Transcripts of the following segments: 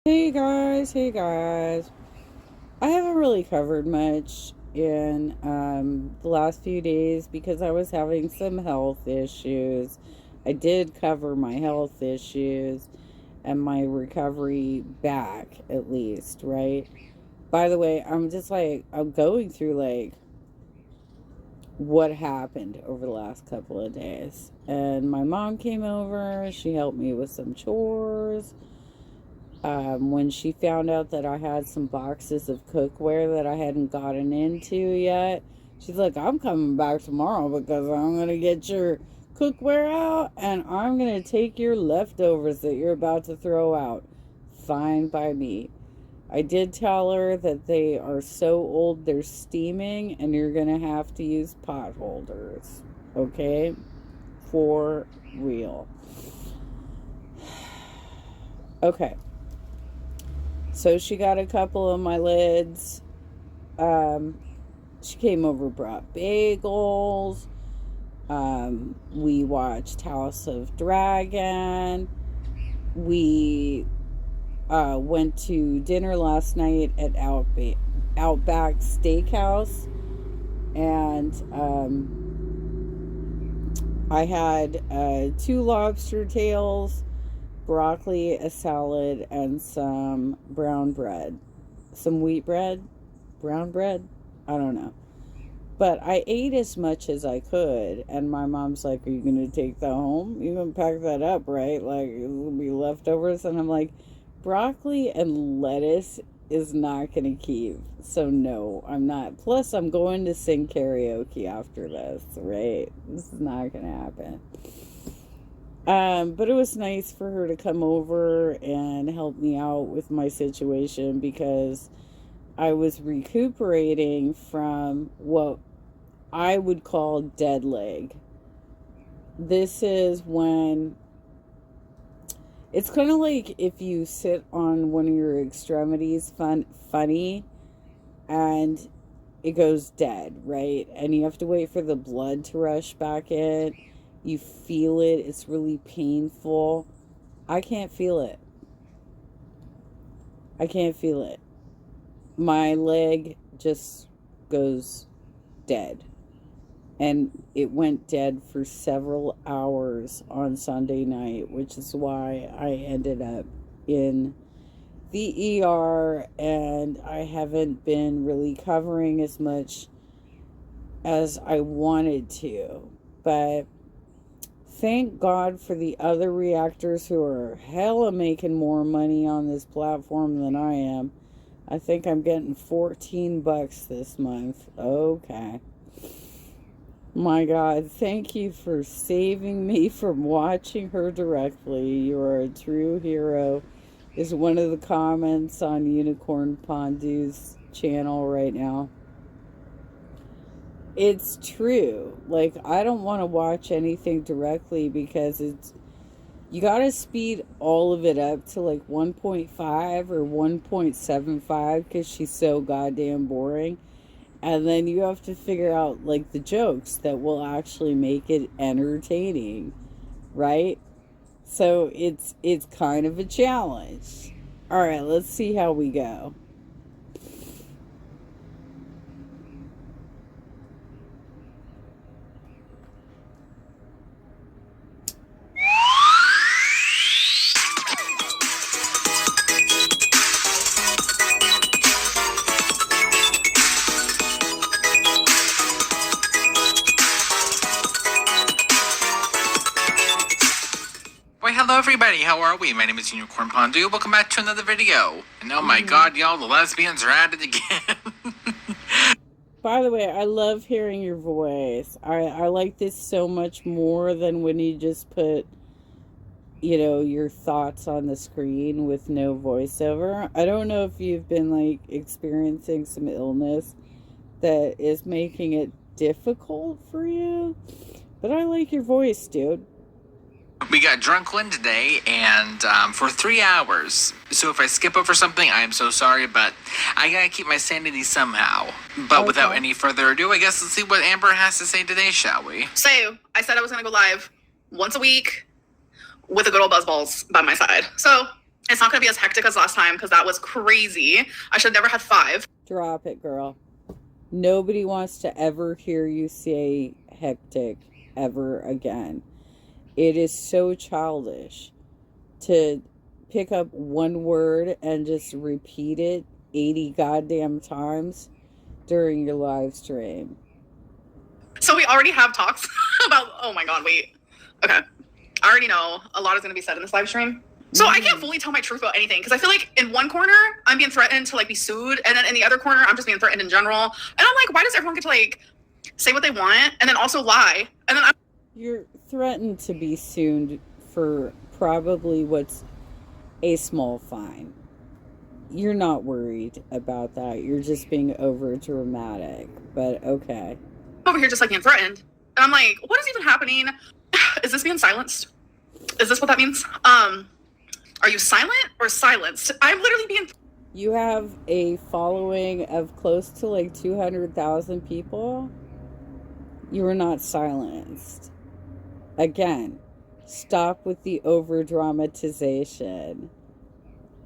Hey guys. I haven't really covered much in the last few days because I was having some health issues. I did cover my health issues and my recovery back, at least, right? By the way, I'm going through what happened over the last couple of days. And my mom came over, she helped me with some chores. When she found out that I had some boxes of cookware that I hadn't gotten into yet, she's like, I'm coming back tomorrow because I'm going to get your cookware out and I'm going to take your leftovers that you're about to throw out. Fine by me. I did tell her that they are so old they're steaming and you're going to have to use pot holders. Okay? For real. Okay. So she got a couple of my lids. She came over, brought bagels. We watched House of Dragon. We went to dinner last night at Outback Steakhouse. And I had 2 lobster tails, broccoli, a salad, and some brown bread. Some wheat bread? Brown bread? I don't know. But I ate as much as I could, and my mom's like, are you going to take that home? You're going to pack that up, right? Like, it'll be leftovers. And I'm like, broccoli and lettuce is not going to keep. So, no, I'm not. Plus, I'm going to sing karaoke after this, right? This is not going to happen. But it was nice for her to come over and help me out with my situation because I was recuperating from what I would call dead leg. This is when it's kind of like if you sit on one of your extremities funny and it goes dead, right? And you have to wait for the blood to rush back in. You feel it. It's really painful. I can't feel it. I can't feel it. My leg just goes dead. And it went dead for several hours on Sunday night, which is why I ended up in the ER and I haven't been really covering as much as I wanted to. But thank God for the other reactors who are hella making more money on this platform than I am. I think I'm getting $14 this month. Okay. My God, thank you for saving me from watching her directly. You are a true hero, is one of the comments on Unicorn Pondu's channel right now. It's true. Like, I don't want to watch anything directly because you gotta speed all of it up to like 1.5 or 1.75 because she's so goddamn boring. And then you have to figure out like the jokes that will actually make it entertaining, right? So it's kind of a challenge. All right, let's see how we go. Hello everybody, how are we? My name is Unicorn Pondu. Welcome back to another video. And oh my god, y'all, the lesbians are at it again. By the way, I love hearing your voice. I like this so much more than when you just put, your thoughts on the screen with no voiceover. I don't know if you've been like experiencing some illness that is making it difficult for you, but I like your voice, dude. We got Drunklin today, and for 3 hours. So if I skip over something, I am so sorry, but I gotta keep my sanity somehow. But okay. Without any further ado, I guess let's see what Amber has to say today, shall we? So, I said I was gonna go live once a week with a good old buzzballs by my side. So, It's not going to be as hectic as last time because that was crazy. I should have never had 5. Drop it, girl. Nobody wants to ever hear you say hectic ever again. It is so childish to pick up one word and just repeat it 80 goddamn times during your live stream. So we already have talks about, oh my God, wait. Okay. I already know a lot is going to be said in this live stream. So I can't fully tell my truth about anything because I feel like in one corner I'm being threatened to like be sued, and then in the other corner I'm just being threatened in general. And I'm like, why does everyone get to like say what they want and then also lie? And then you're threatened to be sued for probably what's a small fine. You're not worried about that. You're just being over dramatic. But okay. Over here just like being threatened. And I'm like, what is even happening? Is this being silenced? Is this what that means? Are you silent or silenced? I'm literally being... You have a following of close to like 200,000 people. You are not silenced. Again, stop with the over-dramatization.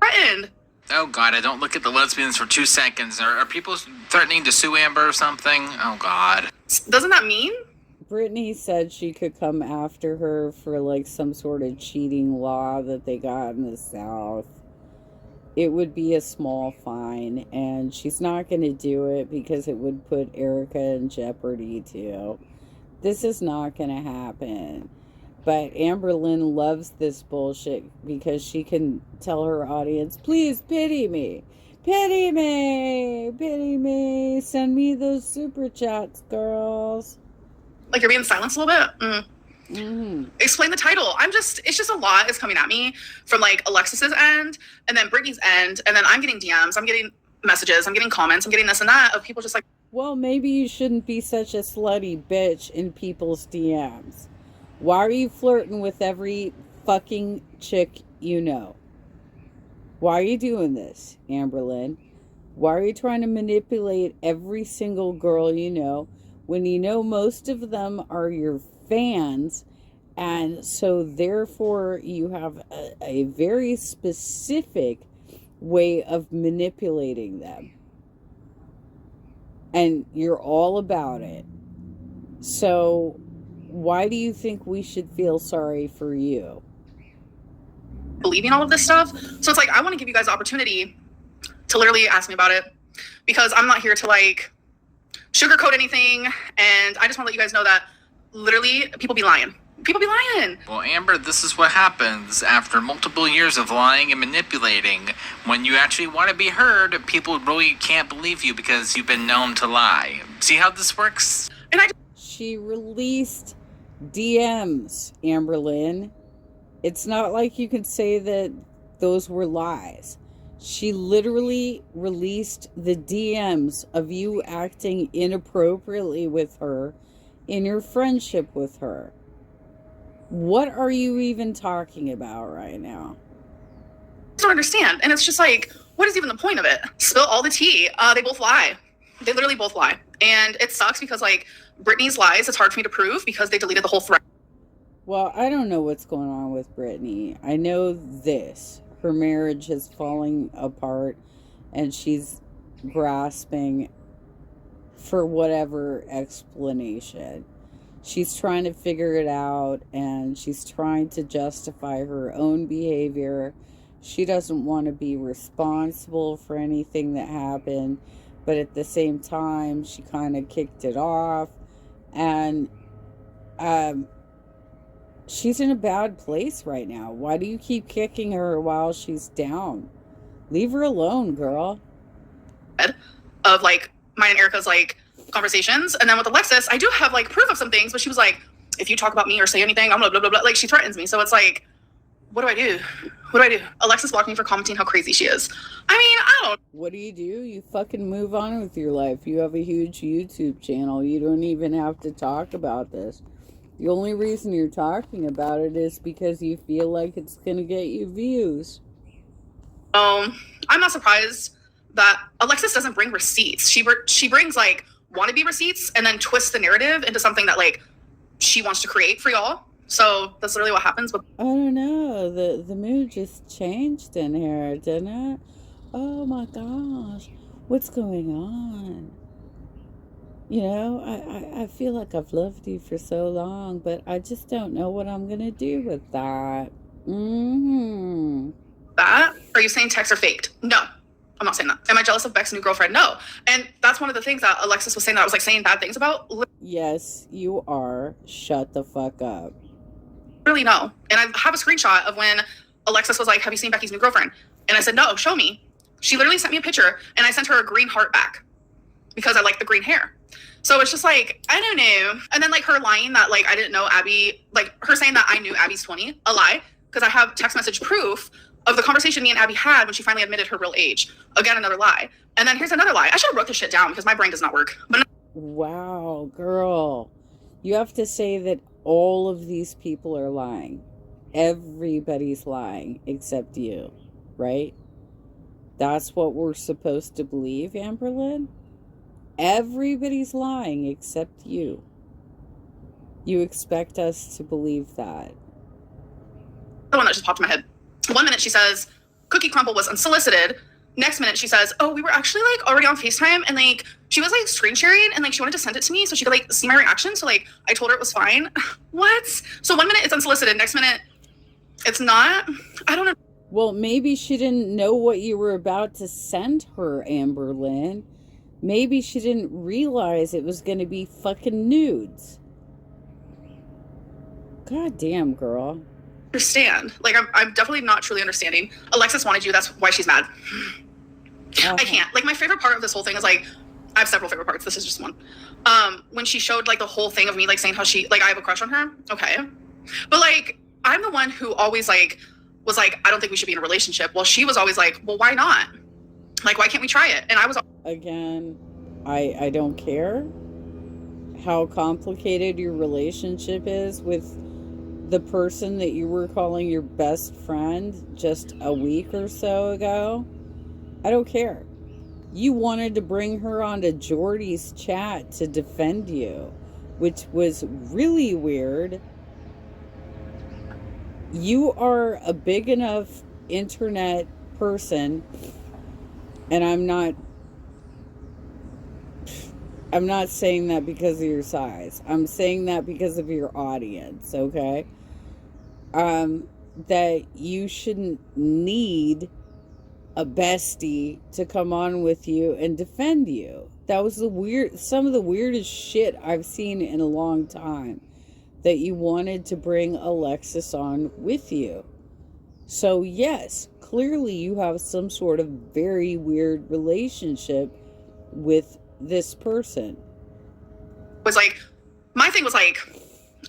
Threatened. Oh, God, I don't look at the lesbians for 2 seconds. Are people threatening to sue Amber or something? Oh, God. Doesn't that mean? Brittany said she could come after her for like some sort of cheating law that they got in the South. It would be a small fine, and she's not going to do it because it would put Erica in jeopardy too. This is not going to happen. But Amberlynn loves this bullshit because she can tell her audience, please pity me. Pity me. Pity me. Send me those super chats, girls. Like you're being silenced a little bit? Explain the title. It's just a lot is coming at me from like Alexis's end and then Brittany's end. And then I'm getting DMs, I'm getting messages, I'm getting comments, I'm getting this and that of people just like, well, maybe you shouldn't be such a slutty bitch in people's DMs. Why are you flirting with every fucking chick you know? Why are you doing this, Amberlynn? Why are you trying to manipulate every single girl you know when you know most of them are your fans, and so therefore you have a very specific way of manipulating them? And you're all about it. So why do you think we should feel sorry for you? Believing all of this stuff. So it's like, I want to give you guys the opportunity to literally ask me about it because I'm not here to like sugarcoat anything. And I just want to let you guys know that literally people be lying. People be lying. Well, Amber, this is what happens after multiple years of lying and manipulating. When you actually want to be heard, people really can't believe you because you've been known to lie. See how this works? And she released DMs, Amberlynn. It's not like you can say that those were lies. She literally released the DMs of you acting inappropriately with her in your friendship with her. What are you even talking about right now? I don't understand. And it's just like, what is even the point of it? Spill all the tea. They both lie. They literally both lie. And it sucks because like Brittany's lies, it's hard for me to prove because they deleted the whole thread. Well, I don't know what's going on with Brittany. I know this. Her marriage is falling apart and she's grasping for whatever explanation. She's trying to figure it out and she's trying to justify her own behavior. She doesn't want to be responsible for anything that happened, but at the same time, she kind of kicked it off. And she's in a bad place right now. Why do you keep kicking her while she's down? Leave her alone, girl. Of like mine and Erica's like conversations, and then with Alexis, I do have like proof of some things, but she was like, if you talk about me or say anything, I'm gonna blah blah blah. Like she threatens me, so it's like, what do I do? What do I do? Alexis blocked me for commenting how crazy she is. I mean, I don't. What do? You fucking move on with your life. You have a huge YouTube channel. You don't even have to talk about this. The only reason you're talking about it is because you feel like it's gonna get you views. I'm not surprised that Alexis doesn't bring receipts. She brings like wannabe receipts and then twists the narrative into something that like she wants to create for y'all. So that's literally what happens with. I don't know. The mood just changed in here, didn't it? Oh my gosh. What's going on? You know, I feel like I've loved you for so long, but I just don't know what I'm going to do with that. That? Are you saying texts are faked? No. I'm not saying that. Am I jealous of Beck's new girlfriend? No. And that's one of the things that Alexis was saying that I was like saying bad things about. Yes, you are. Shut the fuck up. Really no. And I have a screenshot of when Alexis was like, have you seen Becky's new girlfriend? And I said, no, show me. She literally sent me a picture and I sent her a green heart back because I like the green hair. So it's just like, I don't know. And then like her lying that like I didn't know Abby, like her saying that I knew Abby's 20, a lie, because I have text message proof of the conversation me and Abby had when she finally admitted her real age. Again, another lie. And then here's another lie. I should have wrote this shit down because my brain does not work. But wow, girl. You have to say that all of these people are lying. Everybody's lying except you, right? That's what we're supposed to believe, Amberlynn? Everybody's lying except you. You expect us to believe that. the one that just popped in my head. 1 minute she says, Cookie Crumble was unsolicited. Next minute she says, oh, we were actually like already on FaceTime and like she was like screen sharing and like she wanted to send it to me so she could like see my reaction. So like I told her it was fine. What? So 1 minute it's unsolicited. Next minute it's not. I don't know. Well, maybe she didn't know what you were about to send her, Amberlynn. Maybe she didn't realize it was going to be fucking nudes. God damn, girl. Understand. Like I'm definitely not truly understanding. Alexis wanted you. That's why she's mad. I can't. Like my favorite part of this whole thing is like, I have several favorite parts. This is just one. When she showed like the whole thing of me like saying how she like I have a crush on her. Okay, but like I'm the one who always like was like I don't think we should be in a relationship. Well, she was always like, well, why not? Like why can't we try it? And I was again, I don't care how complicated your relationship is with the person that you were calling your best friend just a week or so ago. I don't care. You wanted to bring her onto Jordy's chat to defend you, which was really weird. You are a big enough internet person, and I'm not saying that because of your size. I'm saying that because of your audience, okay? That you shouldn't need a bestie to come on with you and defend you. That was some of the weirdest shit I've seen in a long time. That you wanted to bring Alexis on with you. So yes, clearly you have some sort of very weird relationship with this person. was like, my thing was like,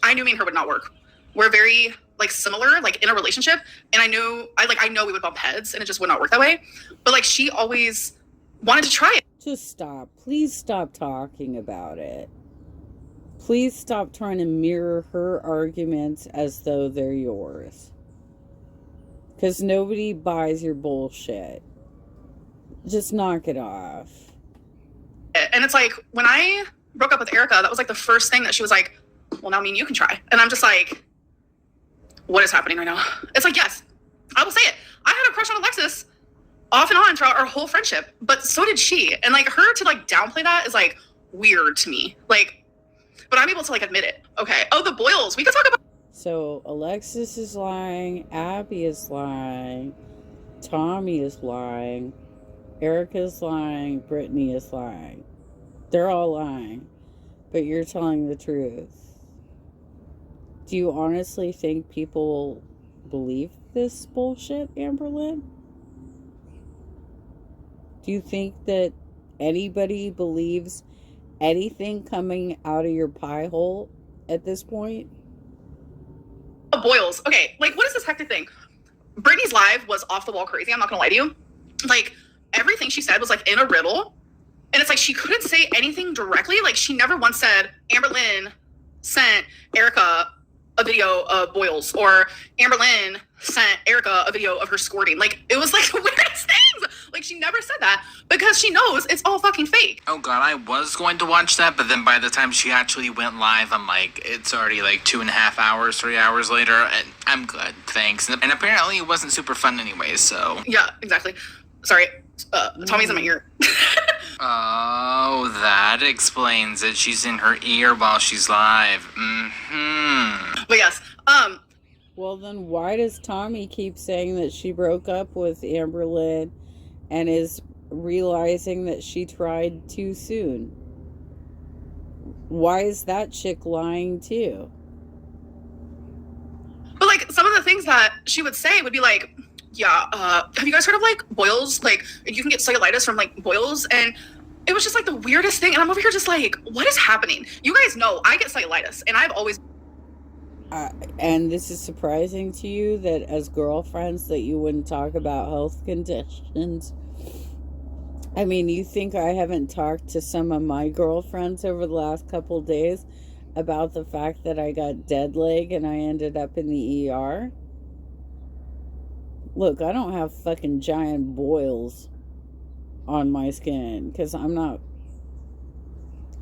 I knew me and her would not work. We're very like similar, like in a relationship, and I know we would bump heads, and it just would not work that way. But like, she always wanted to try it. Just stop. Please stop talking about it. Please stop trying to mirror her arguments as though they're yours. Because nobody buys your bullshit. Just knock it off. And it's like, when I broke up with Erica, that was like the first thing that she was like, well, now me and you can try. And I'm just like, what is happening right now? It's like, yes, I will say it. I had a crush on Alexis off and on throughout our whole friendship, but so did she. And like her to like downplay that is like weird to me. Like, but I'm able to like admit it. Okay. Oh, the Boyles. We could talk about. So Alexis is lying. Abby is lying. Tommy is lying. Erica's lying. Brittany is lying. They're all lying. But you're telling the truth. Do you honestly think people believe this bullshit, Amberlynn? Do you think that anybody believes anything coming out of your pie hole at this point? The Boyles. Okay, like what is this hectic thing? Brittany's live was off the wall crazy. I'm not gonna lie to you. Like everything she said was like in a riddle. And it's like she couldn't say anything directly. Like she never once said, Amberlynn sent Erica a video of Boyles, or Amberlynn sent Erica a video of her squirting. Like it was like the weirdest things. Like she never said that because because she knows it's all fucking fake. Oh god, I was going to watch that, but then by the time she actually went live, I'm like, it's already like 2.5 hours, 3 hours later, and I'm good, thanks. And apparently it wasn't super fun anyway, so. Yeah, exactly. Sorry, Tommy's in my ear. Oh, that explains it. She's in her ear while she's live. Mm-hmm. But yes, Well, then why does Tommy keep saying that she broke up with Amberlynn and is realizing that she tried too soon? Why is that chick lying too? but like some of the things that she would say would be like, yeah, have you guys heard of like boils? Like you can get cellulitis from like boils, and it was just like the weirdest thing. And I'm over here just like, what is happening? You guys know I get cellulitis, and I've always. And this is surprising to you that as girlfriends that you wouldn't talk about health conditions. I mean, you think I haven't talked to some of my girlfriends over the last couple days about the fact that I got dead leg and I ended up in the ER? Look, I don't have fucking giant boils on my skin because I'm not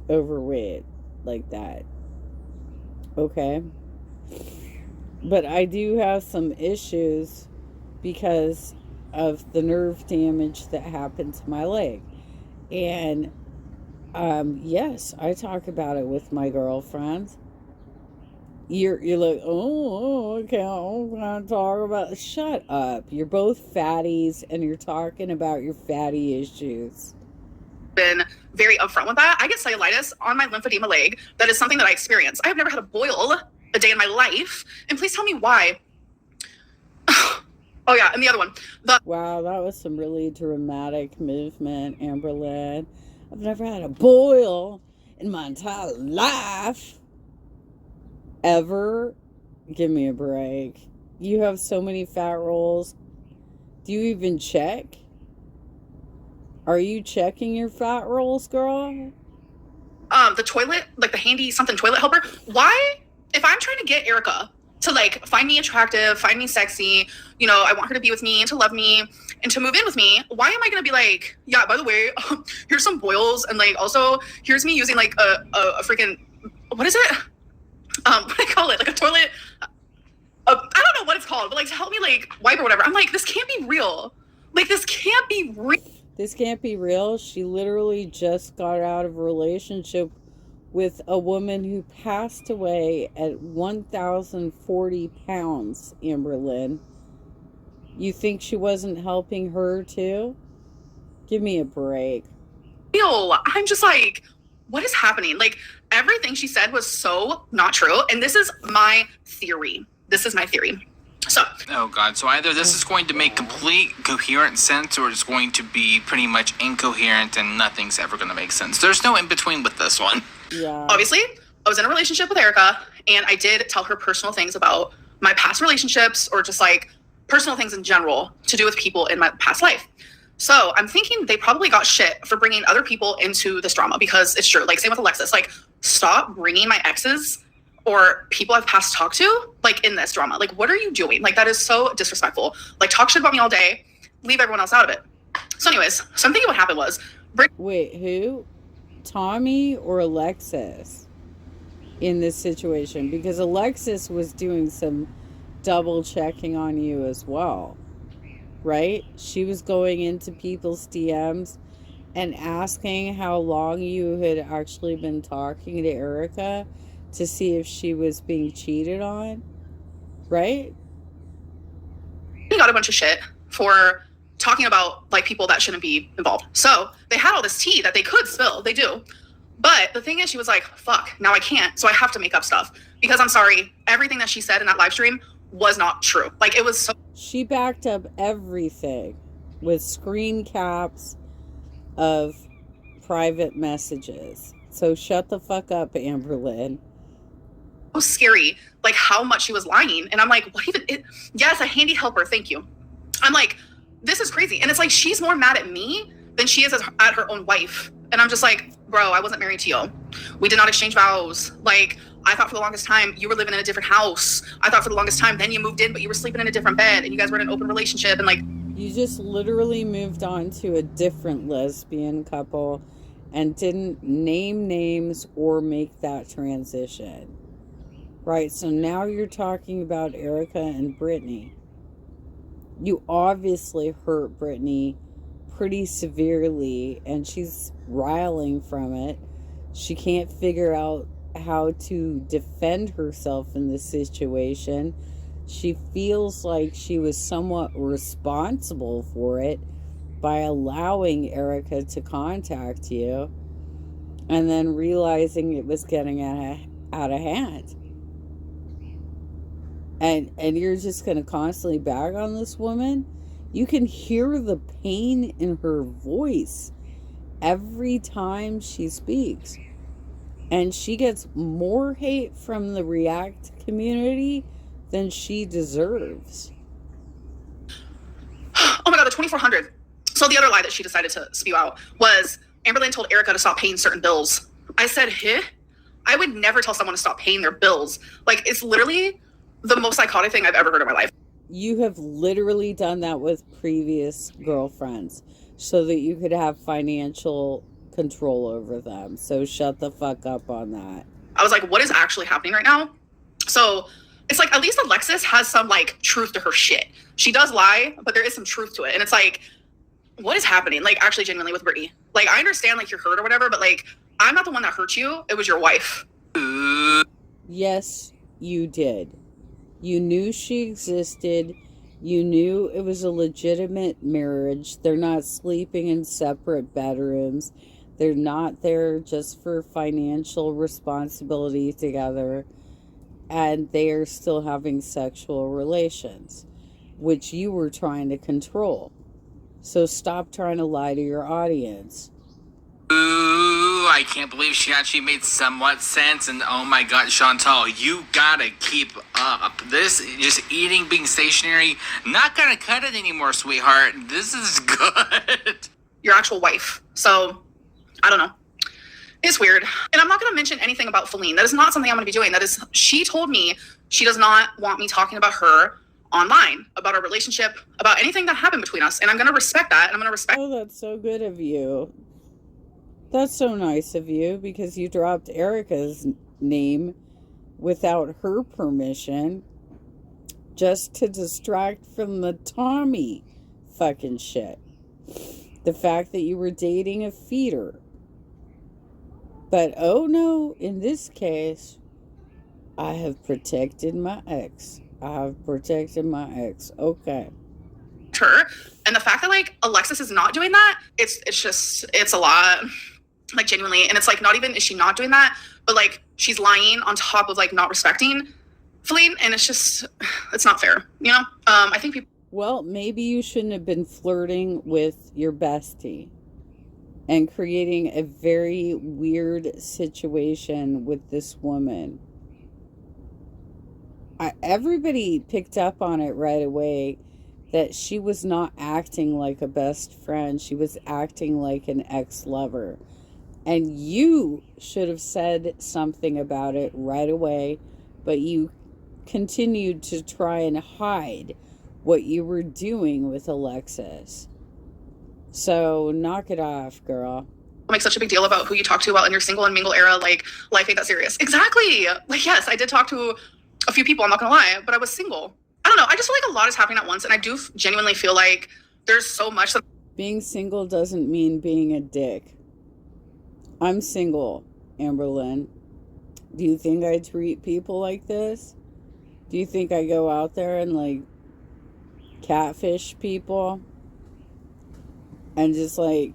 overweight like that. Okay? But I do have some issues because of the nerve damage that happened to my leg. And yes, I talk about it with my girlfriends. You're like, oh, okay, I'm gonna talk about. Shut up! You're both fatties, and you're talking about your fatty issues. Been very upfront with that. I get cellulitis on my lymphedema leg. That is something that I experience. I have never had a boil a day in my life, and please tell me why. Oh yeah, and the other one. Wow, that was some really dramatic movement, Amberlynn. I've never had a boil in my entire life. Ever? Give me a break. You have so many fat rolls. Do you even check? Are you checking your fat rolls, girl? The toilet, like the handy something toilet helper. Why, if I'm trying to get Erica to like find me attractive, find me sexy, you know, I want her to be with me and to love me and to move in with me, why am I gonna be like, yeah, by the way, here's some boils, and like also here's me using like a freaking, what is it? What do I call it? Like a toilet. I don't know what it's called, but like to help me like wipe or whatever. I'm like, this can't be real. Like this can't be real. This can't be real. She literally just got out of a relationship with a woman who passed away at 1,040 pounds, Amberlynn. You think she wasn't helping her too? Give me a break. I'm just like, what is happening? Like everything she said was so not true. And this is my theory. So. Oh god, so either this is going to make complete coherent sense or it's going to be pretty much incoherent and nothing's ever going to make sense. There's no in between with this one. Yeah. Obviously, I was in a relationship with Erica, and I did tell her personal things about my past relationships or just like personal things in general to do with people in my past life. So I'm thinking they probably got shit for bringing other people into this drama, because it's true. Like same with Alexis, like stop bringing my exes or people I've past talked to, like in this drama. Like, what are you doing? Like, that is so disrespectful. Like, talk shit about me all day, leave everyone else out of it. So anyways, so I'm thinking what happened was... Wait, who? Tommy or Alexis in this situation? Because Alexis was doing some double checking on you as well, right? She was going into people's DMs and asking how long you had actually been talking to Erica to see if she was being cheated on, right? He got a bunch of shit for talking about like people that shouldn't be involved. So they had all this tea that they could spill. They do. But the thing is, she was like, fuck, now I can't. So I have to make up stuff. Because I'm sorry, everything that she said in that live stream was not true. Like it was so... She backed up everything with screen caps of private messages. So shut the fuck up, Amberlynn. Scary, like how much she was lying. And I'm like, what even? Yes, a handy helper, thank you. I'm like, this is crazy. And it's like, she's more mad at me than she is at her own wife. And I'm just like, bro, I wasn't married to you. We did not exchange vows. Like, I thought for the longest time you were living in a different house. I thought for the longest time then you moved in, but you were sleeping in a different bed and you guys were in an open relationship. And like, You just literally moved on to a different lesbian couple and didn't name names or make that transition. Right, so now you're talking about Erica and Brittany. You obviously hurt Brittany pretty severely, and she's riling from it. She can't figure out how to defend herself in this situation. She feels like she was somewhat responsible for it by allowing Erica to contact you and then realizing it was getting out of hand. And you're just going to constantly bag on this woman? You can hear the pain in her voice every time she speaks. And she gets more hate from the React community than she deserves. Oh my God, the 2400. So the other lie that she decided to spew out was Amberlynn told Erica to stop paying certain bills. I said, huh? I would never tell someone to stop paying their bills. Like, it's literally the most psychotic thing I've ever heard in my life. You have literally done that with previous girlfriends so that you could have financial control over them. So shut the fuck up on that. I was like, what is actually happening right now? So it's like, at least Alexis has some like truth to her shit. She does lie, but there is some truth to it. And it's like, what is happening? Like, actually, genuinely with Brittany. Like, I understand like you're hurt or whatever, but like, I'm not the one that hurt you. It was your wife. Yes, you did. You knew she existed. You knew it was a legitimate marriage. They're not sleeping in separate bedrooms. They're not there just for financial responsibility together. And they are still having sexual relations, which you were trying to control. So stop trying to lie to your audience. Ooh, I can't believe she actually made somewhat sense. And oh my God, Chantal, you gotta keep up. This just eating, being stationary, not gonna cut it anymore, sweetheart. This is good. Your actual wife. So, I don't know. It's weird. And I'm not going to mention anything about Feline. That is not something I'm going to be doing. That is, she told me she does not want me talking about her online, about our relationship, about anything that happened between us. And I'm going to respect that. And I'm going to respect. Oh, that's so good of you. That's so nice of you, because you dropped Erica's name without her permission just to distract from the Tommy fucking shit. The fact that you were dating a feeder. But oh no, in this case, I have protected my ex. Okay. Her. And the fact that like Alexis is not doing that, it's a lot. Like, genuinely. And it's like, not even is she not doing that, but like she's lying on top of like not respecting Feline, and it's not fair, you know? I think people. Well, maybe you shouldn't have been flirting with your bestie and creating a very weird situation with this woman. Everybody picked up on it right away that she was not acting like a best friend. She was acting like an ex-lover. And you should have said something about it right away, but you continued to try and hide what you were doing with Alexis. So knock it off, girl. Make such a big deal about who you talk to while in your single and mingle era. Like, life ain't that serious. Exactly. Like, yes, I did talk to a few people, I'm not gonna lie, but I was single. I don't know. I just feel like a lot is happening at once, and I do genuinely feel like there's so much that. Being single doesn't mean being a dick. I'm single, Amberlynn. Do you think I treat people like this? Do you think I go out there and like catfish people and just like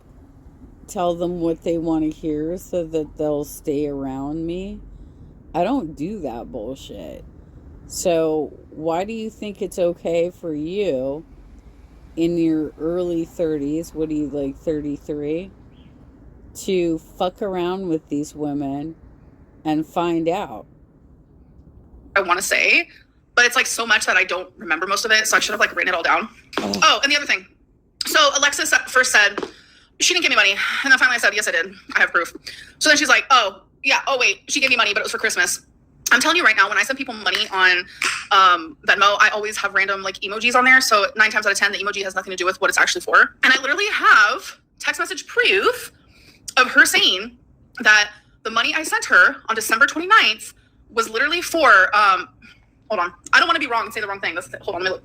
tell them what they want to hear so that they'll stay around me? I don't do that bullshit. So why do you think it's okay for you in your early 30s, what are you, like 33, to fuck around with these women and find out? I want to say, but it's like so much that I don't remember most of it, so I should have like written it all down. Oh, and the other thing. So Alexis first said she didn't give me money, and then finally I said, yes, I did. I have proof. So then she's like, oh, yeah, oh, wait, she gave me money, but it was for Christmas. I'm telling you right now, when I send people money on Venmo, I always have random like emojis on there. So 9 times out of 10, the emoji has nothing to do with what it's actually for. And I literally have text message proof of her saying that the money I sent her on December 29th was literally for, hold on. I don't want to be wrong and say the wrong thing. Hold on,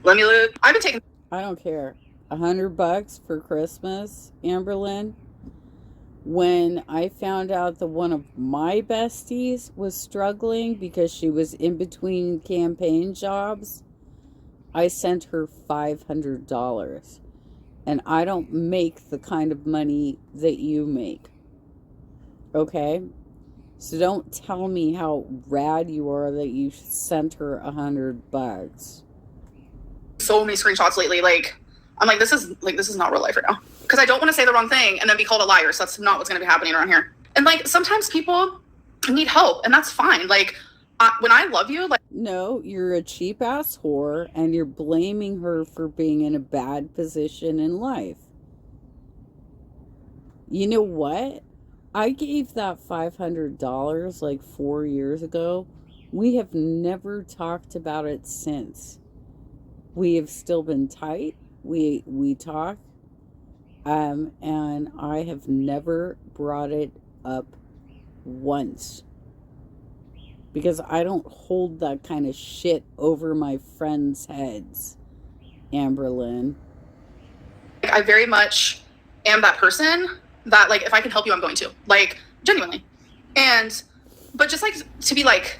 let me look. I've been taking. I don't care. $100 for Christmas, Amberlynn. When I found out that one of my besties was struggling because she was in between campaign jobs, I sent her $500. And I don't make the kind of money that you make. Okay? So don't tell me how rad you are that you sent her $100. So many screenshots lately. Like, I'm like, this is not real life right now. Because I don't want to say the wrong thing and then be called a liar. So that's not what's going to be happening around here. And like, sometimes people need help, and that's fine. Like, when I love you, like, no, you're a cheap ass whore, and you're blaming her for being in a bad position in life. You know what? I gave that $500 like 4 years ago. We have never talked about it since. We have still been tight. We talk. And I have never brought it up once. Because I don't hold that kind of shit over my friends' heads, Amberlynn. I very much am that person that, like, if I can help you, I'm going to. Like, genuinely. But just, like, to be, like,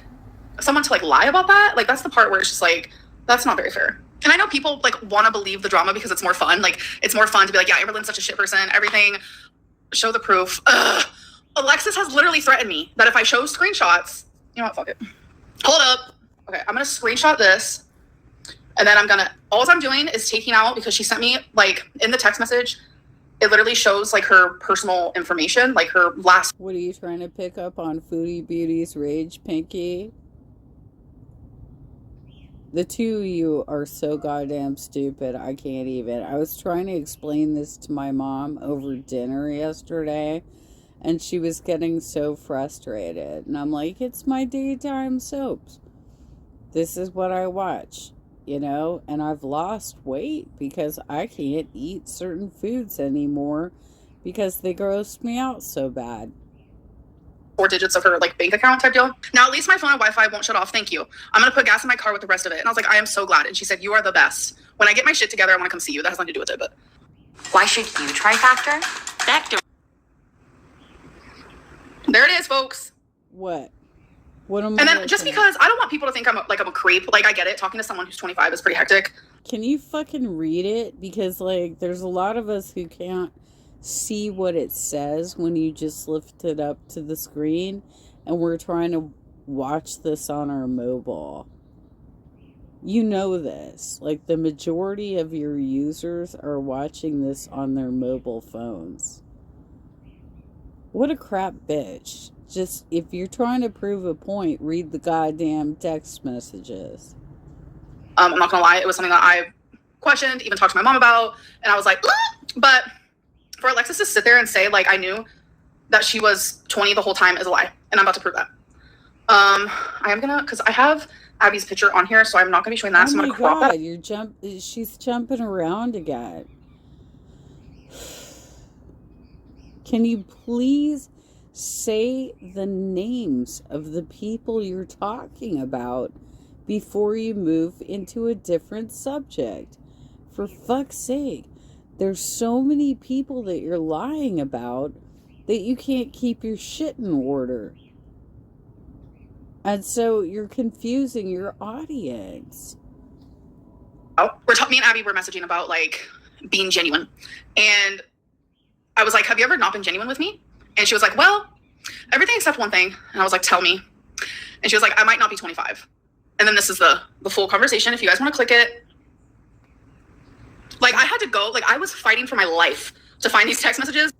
someone to, like, lie about that, like, that's the part where it's just, like, that's not very fair. And I know people, like, want to believe the drama because it's more fun. Like, it's more fun to be like, yeah, Amberlynn's such a shit person. Everything. Show the proof. Ugh. Alexis has literally threatened me that if I show screenshots, you know what, fuck it. Hold up. Okay, I'm going to screenshot this. And then all I'm doing is taking out, because she sent me, like, in the text message, it literally shows, like, her personal information, like her last. What are you trying to pick up on Foodie Beauty's rage, Pinky? The two of you are so goddamn stupid. I can't even. I was trying to explain this to my mom over dinner yesterday, and she was getting so frustrated. And I'm like, it's my daytime soaps. This is what I watch, you know? And I've lost weight because I can't eat certain foods anymore because they gross me out so bad. 4 digits of her, like, bank account type deal. Now, at least my phone and Wi-Fi won't shut off. Thank you. I'm going to put gas in my car with the rest of it. And I was like, I am so glad. And she said, you are the best. When I get my shit together, I want to come see you. That has nothing to do with it, but. Why should you try Factor? Factor. There it is, folks. What? What am I? And then, just because I don't want people to think I'm a creep. Like, I get it. Talking to someone who's 25 is pretty hectic. Can you fucking read it? Because, like, there's a lot of us who can't see what it says when you just lift it up to the screen, and we're trying to watch this on our mobile. You know this. Like, the majority of your users are watching this on their mobile phones. What a crap bitch. Just, if you're trying to prove a point, read the goddamn text messages. I'm not gonna lie, it was something that I questioned, even talked to my mom about, and I was like, but for Alexis to sit there and say, like, I knew that she was 20 the whole time is a lie, and I'm about to prove that. I am gonna, because I have Abby's picture on here, so I'm not gonna be showing that. So I'm gonna crop that. She's jumping around again. Can you please say the names of the people you're talking about before you move into a different subject? For fuck's sake. There's so many people that you're lying about that you can't keep your shit in order. And so you're confusing your audience. Me and Abby were messaging about, like, being genuine. And I was like, have you ever not been genuine with me? And she was like, well, everything except one thing. And I was like, tell me. And she was like, I might not be 25. And then this is the full conversation. If you guys want to click it. Like, I had to go. Like, I was fighting for my life to find these text messages.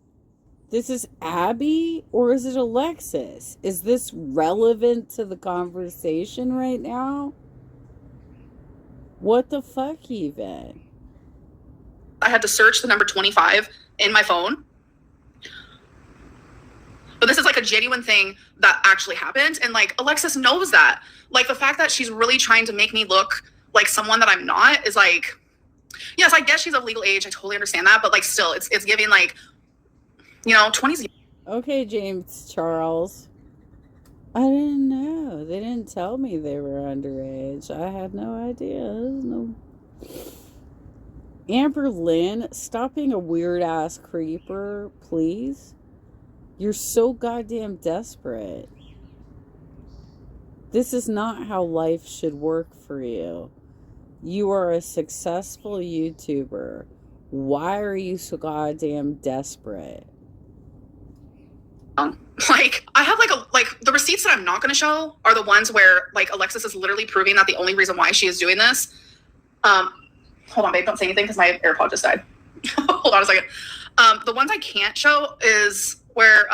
This is Abby, or is it Alexis? Is this relevant to the conversation right now? What the fuck even? I had to search the number 25 in my phone. But this is like a genuine thing that actually happened. And like Alexis knows that. Like the fact that she's really trying to make me look like someone that I'm not is like, yes, I guess she's of legal age. I totally understand that. But like still, it's giving like, 20s. Okay, James Charles. I didn't know. They didn't tell me they were underage. I had no idea. Amberlynn, stop being a weird-ass creeper, please. You're so goddamn desperate. This is not how life should work for you. You are a successful YouTuber. Why are you so goddamn desperate? Like I have like the receipts that I'm not going to show are the ones where like Alexis is literally proving that the only reason why she is doing this. Hold on, babe, don't say anything because my AirPod just died. Hold on a second. The ones I can't show is where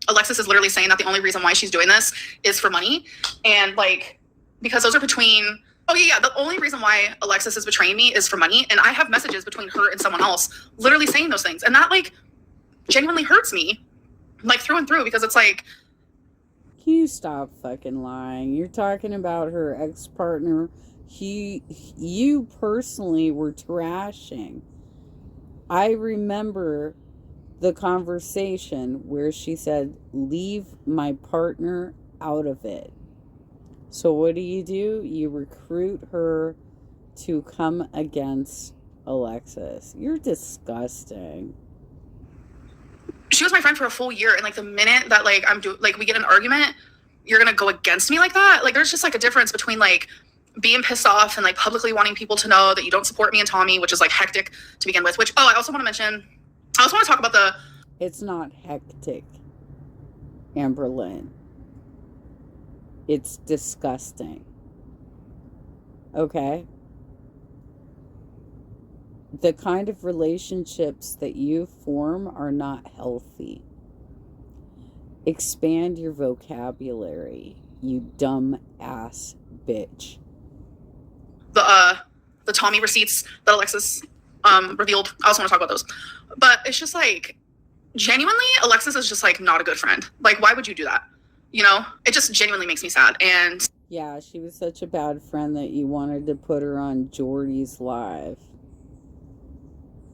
Alexis is literally saying that the only reason why she's doing this is for money, and like because those are between. Oh yeah, the only reason why Alexis is betraying me is for money, and I have messages between her and someone else literally saying those things, and that like genuinely hurts me. Like through and through, because it's like, can you stop fucking lying? You're talking about her ex-partner. You personally were trashing. I remember the conversation where she said, leave my partner out of it. So what do? You recruit her to come against Alexis. You're disgusting. She was my friend for a full year, and like the minute that like we get an argument, you're gonna go against me like that. Like there's just like a difference between like being pissed off and like publicly wanting people to know that you don't support me and Tommy, which is like hectic to begin with. Which I also want to talk about the. It's not hectic, Amberlynn. It's disgusting. Okay? The kind of relationships that you form are not healthy. Expand your vocabulary, you dumb ass bitch. The Tommy receipts that Alexis revealed. I also want to talk about those. But it's just like genuinely Alexis is just like not a good friend. Like why would you do that? It just genuinely makes me sad. And yeah, she was such a bad friend that you wanted to put her on Jordy's live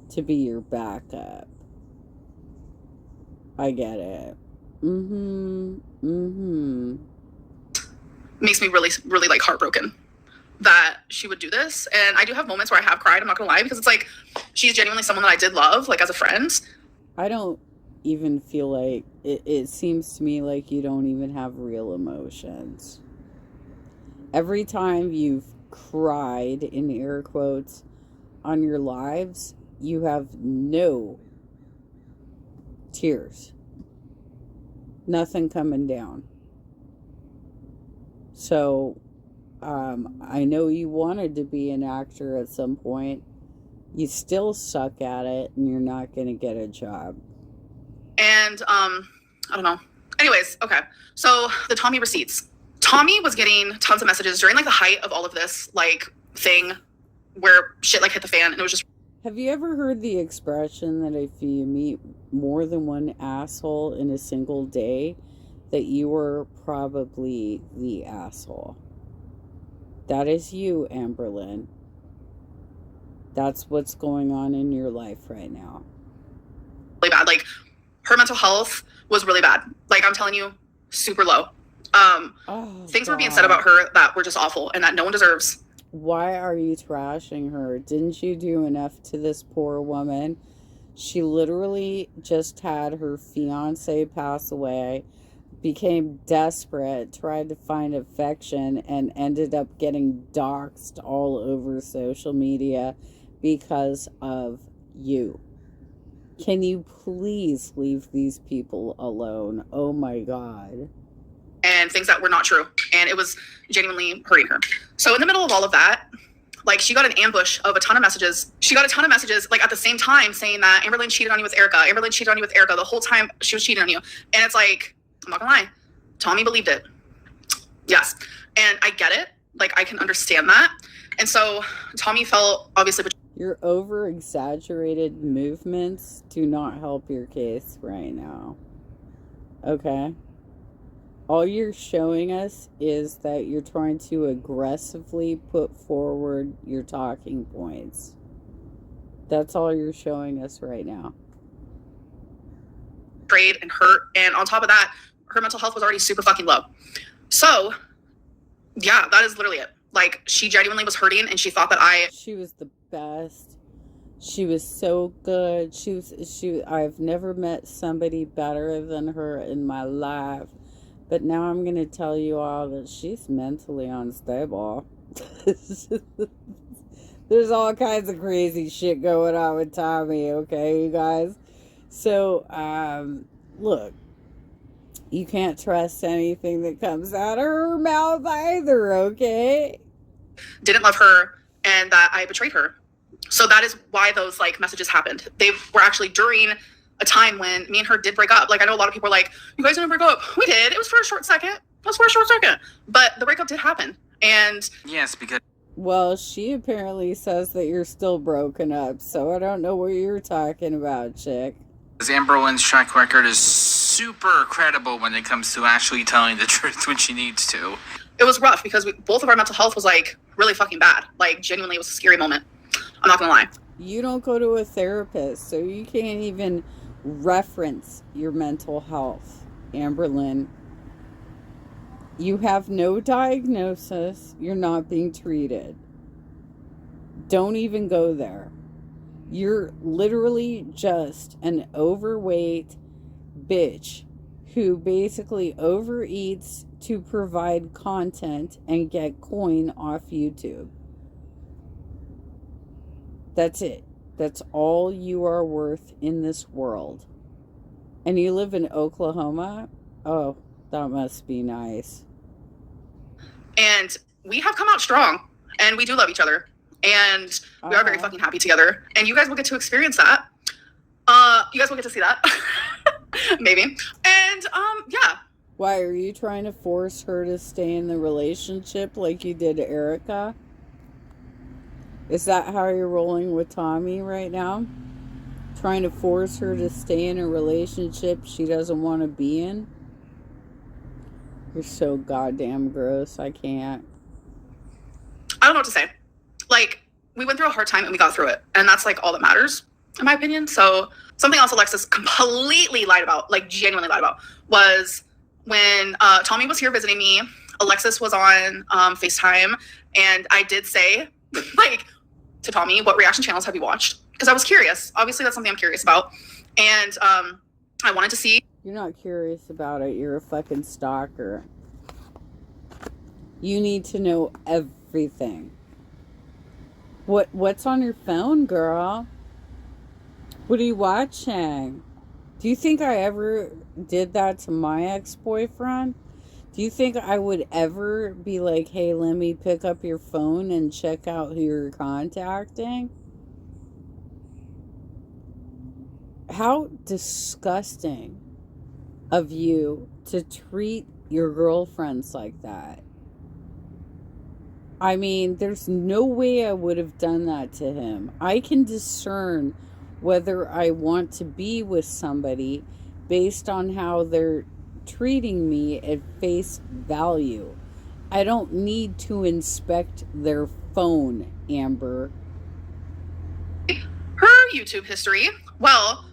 to be your backup. I get it. Makes me really, really like heartbroken that she would do this. And I do have moments where I have cried, I'm not gonna lie, because it's like she's genuinely someone that I did love, like as a friend. I don't even feel like it seems to me like you don't even have real emotions. Every time you've cried, in air quotes, on your lives, you have no tears. Nothing coming down. So, I know you wanted to be an actor at some point. You still suck at it, and you're not going to get a job. And, I don't know. Anyways, okay. So, the Tommy receipts. Tommy was getting tons of messages during, like, the height of all of this, like, thing where shit, like, hit the fan, and it was just... Have you ever heard the expression that if you meet more than one asshole in a single day, that you are probably the asshole? That is you, Amberlynn. That's what's going on in your life right now. Really bad. Like, her mental health was really bad. Like, I'm telling you, super low. Things were being said about her that were just awful and that no one deserves. Why are you trashing her? Didn't you do enough to this poor woman? She literally just had her fiance pass away, became desperate, tried to find affection, and ended up getting doxxed all over social media because of you. Can you please leave these people alone? Oh my God. And things that were not true. And it was genuinely hurting her. So in the middle of all of that, like, she got an ambush of a ton of messages. She got a ton of messages, like, at the same time saying that Amberlynn cheated on you with Erica. Amberlynn cheated on you with Erica the whole time she was cheating on you. And it's like, I'm not gonna lie, Tommy believed it. Yes. And I get it. Like, I can understand that. And so Tommy felt obviously... Your over-exaggerated movements do not help your case right now. Okay? All you're showing us is that you're trying to aggressively put forward your talking points. That's all you're showing us right now. Afraid and hurt, and on top of that, her mental health was already super fucking low. So, yeah, that is literally it. Like, she genuinely was hurting, and she thought that She was the best. She was so good. I've never met somebody better than her in my life. But now I'm going to tell you all that she's mentally unstable. There's all kinds of crazy shit going on with Tommy, okay, you guys? So, look, you can't trust anything that comes out of her mouth either, okay? didn't love her and that I betrayed her. So that is why those like messages happened. They were actually during a time when me and her did break up. Like, I know a lot of people are like, you guys didn't break up. We did. It was for a short second. But the breakup did happen. And Yes, because Well, she apparently says that you're still broken up, so I don't know what you're talking about, chick. Amberlynn's track record is super credible when it comes to actually telling the truth when she needs to. it was rough because both of our mental health was like really fucking bad. Like, genuinely, it was a scary moment. I'm not gonna lie. You don't go to a therapist, so you can't even reference your mental health, Amberlynn. You have no diagnosis. You're not being treated. Don't even go there. You're literally just an overweight bitch who basically overeats to provide content and get coin off YouTube. That's it. That's all you are worth in this world. And you live in Oklahoma? Oh, that must be nice. And we have come out strong, and we do love each other, and we are very fucking happy together. And you guys will get to experience that. You guys will get to see that. Maybe. And yeah. Why, are you trying to force her to stay in the relationship like you did Erica? Is that how you're rolling with Tommy right now? Trying to force her to stay in a relationship she doesn't want to be in? You're so goddamn gross. I can't. I don't know what to say. Like, we went through a hard time and we got through it. And that's like all that matters, in my opinion. So something else Alexis completely lied about, like genuinely lied about, was when Tommy was here visiting me, Alexis was on FaceTime, and I did say, like, to Tommy, what reaction channels have you watched? Because I was curious. Obviously, that's something I'm curious about. And I wanted to see. You're not curious about it. You're a fucking stalker. You need to know everything. What's on your phone, girl? What are you watching? Do you think I ever did that to my ex-boyfriend? Do you think I would ever be like, hey, let me pick up your phone and check out who you're contacting? How disgusting of you to treat your girlfriends like that. I mean, there's no way I would have done that to him. I can discern whether I want to be with somebody based on how they're treating me at face value. I don't need to inspect their phone, Amber. Her YouTube history. Well,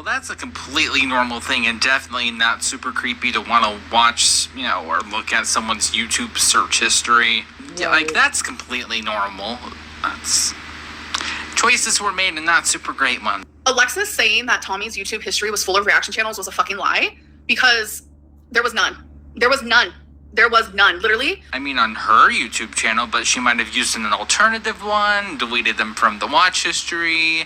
that's a completely normal thing and definitely not super creepy to want to watch, or look at someone's YouTube search history. Yeah, like, that's completely normal. That's choices were made and not super great ones. Alexis saying that Tommy's YouTube history was full of reaction channels was a fucking lie, because there was none. There was none. There was none, literally. I mean, on her YouTube channel, but she might have used an alternative one, deleted them from the watch history,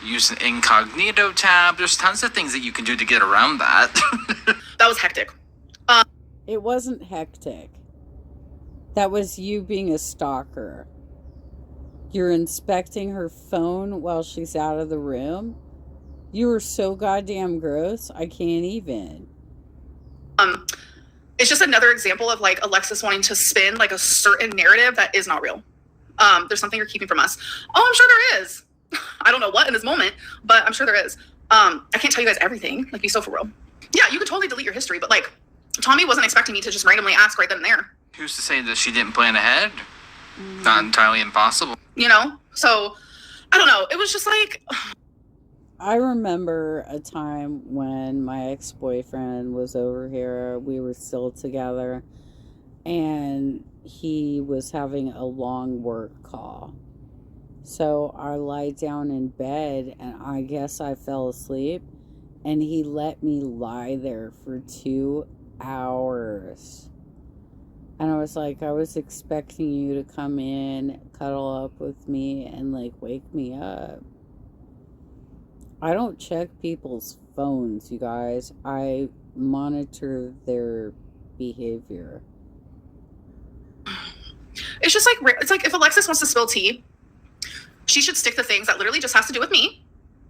used an incognito tab. There's tons of things that you can do to get around that. That was hectic. It wasn't hectic. That was you being a stalker. You're inspecting her phone while she's out of the room. You were so goddamn gross. I can't even. It's just another example of like Alexis wanting to spin like a certain narrative that is not real. There's something you're keeping from us. Oh, I'm sure there is. I don't know what in this moment, but I'm sure there is. I can't tell you guys everything. Like, be so for real. Yeah, you could totally delete your history, but like, Tommy wasn't expecting me to just randomly ask right then and there. Who's to say that she didn't plan ahead? Not entirely impossible. You know? So, I don't know. It was just like... I remember a time when my ex-boyfriend was over here. We were still together. And he was having a long work call. So I lied down in bed, and I guess I fell asleep. And he let me lie there for 2 hours. And I was like, I was expecting you to come in, cuddle up with me, and like wake me up. I don't check people's phones, you guys. I monitor their behavior. It's just like, it's like if Alexis wants to spill tea, she should stick to things that literally just has to do with me.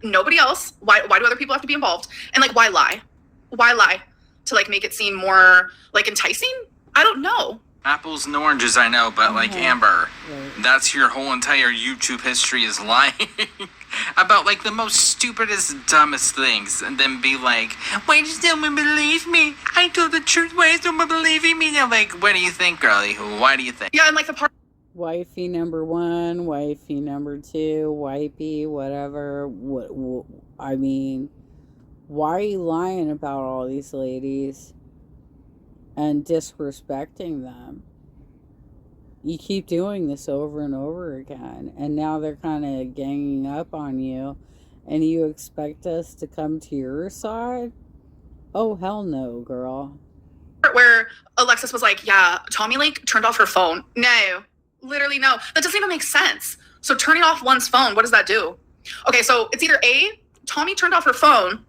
Nobody else. Why do other people have to be involved? And like, why lie? Why lie? To like make it seem more like enticing? I don't know. Apples and oranges, I know, but like Amber, that's your whole entire YouTube history is lying about like the most stupidest, dumbest things, and then be like, why does no one believe me? I told the truth. Why is no one believing me? Now, like, what do you think, girlie? Why do you think? Yeah, and like the part. Wifey number 1, wifey number 2, wifey, whatever. What? I mean, why are you lying about all these ladies and disrespecting them? You keep doing this over and over again, and now they're kind of ganging up on you, and you expect us to come to your side? Oh, hell no, girl. Where Alexis was like, yeah, Tommy like turned off her phone. No. Literally no. That doesn't even make sense. So turning off one's phone, what does that do? Okay, so it's either A, Tommy turned off her phone,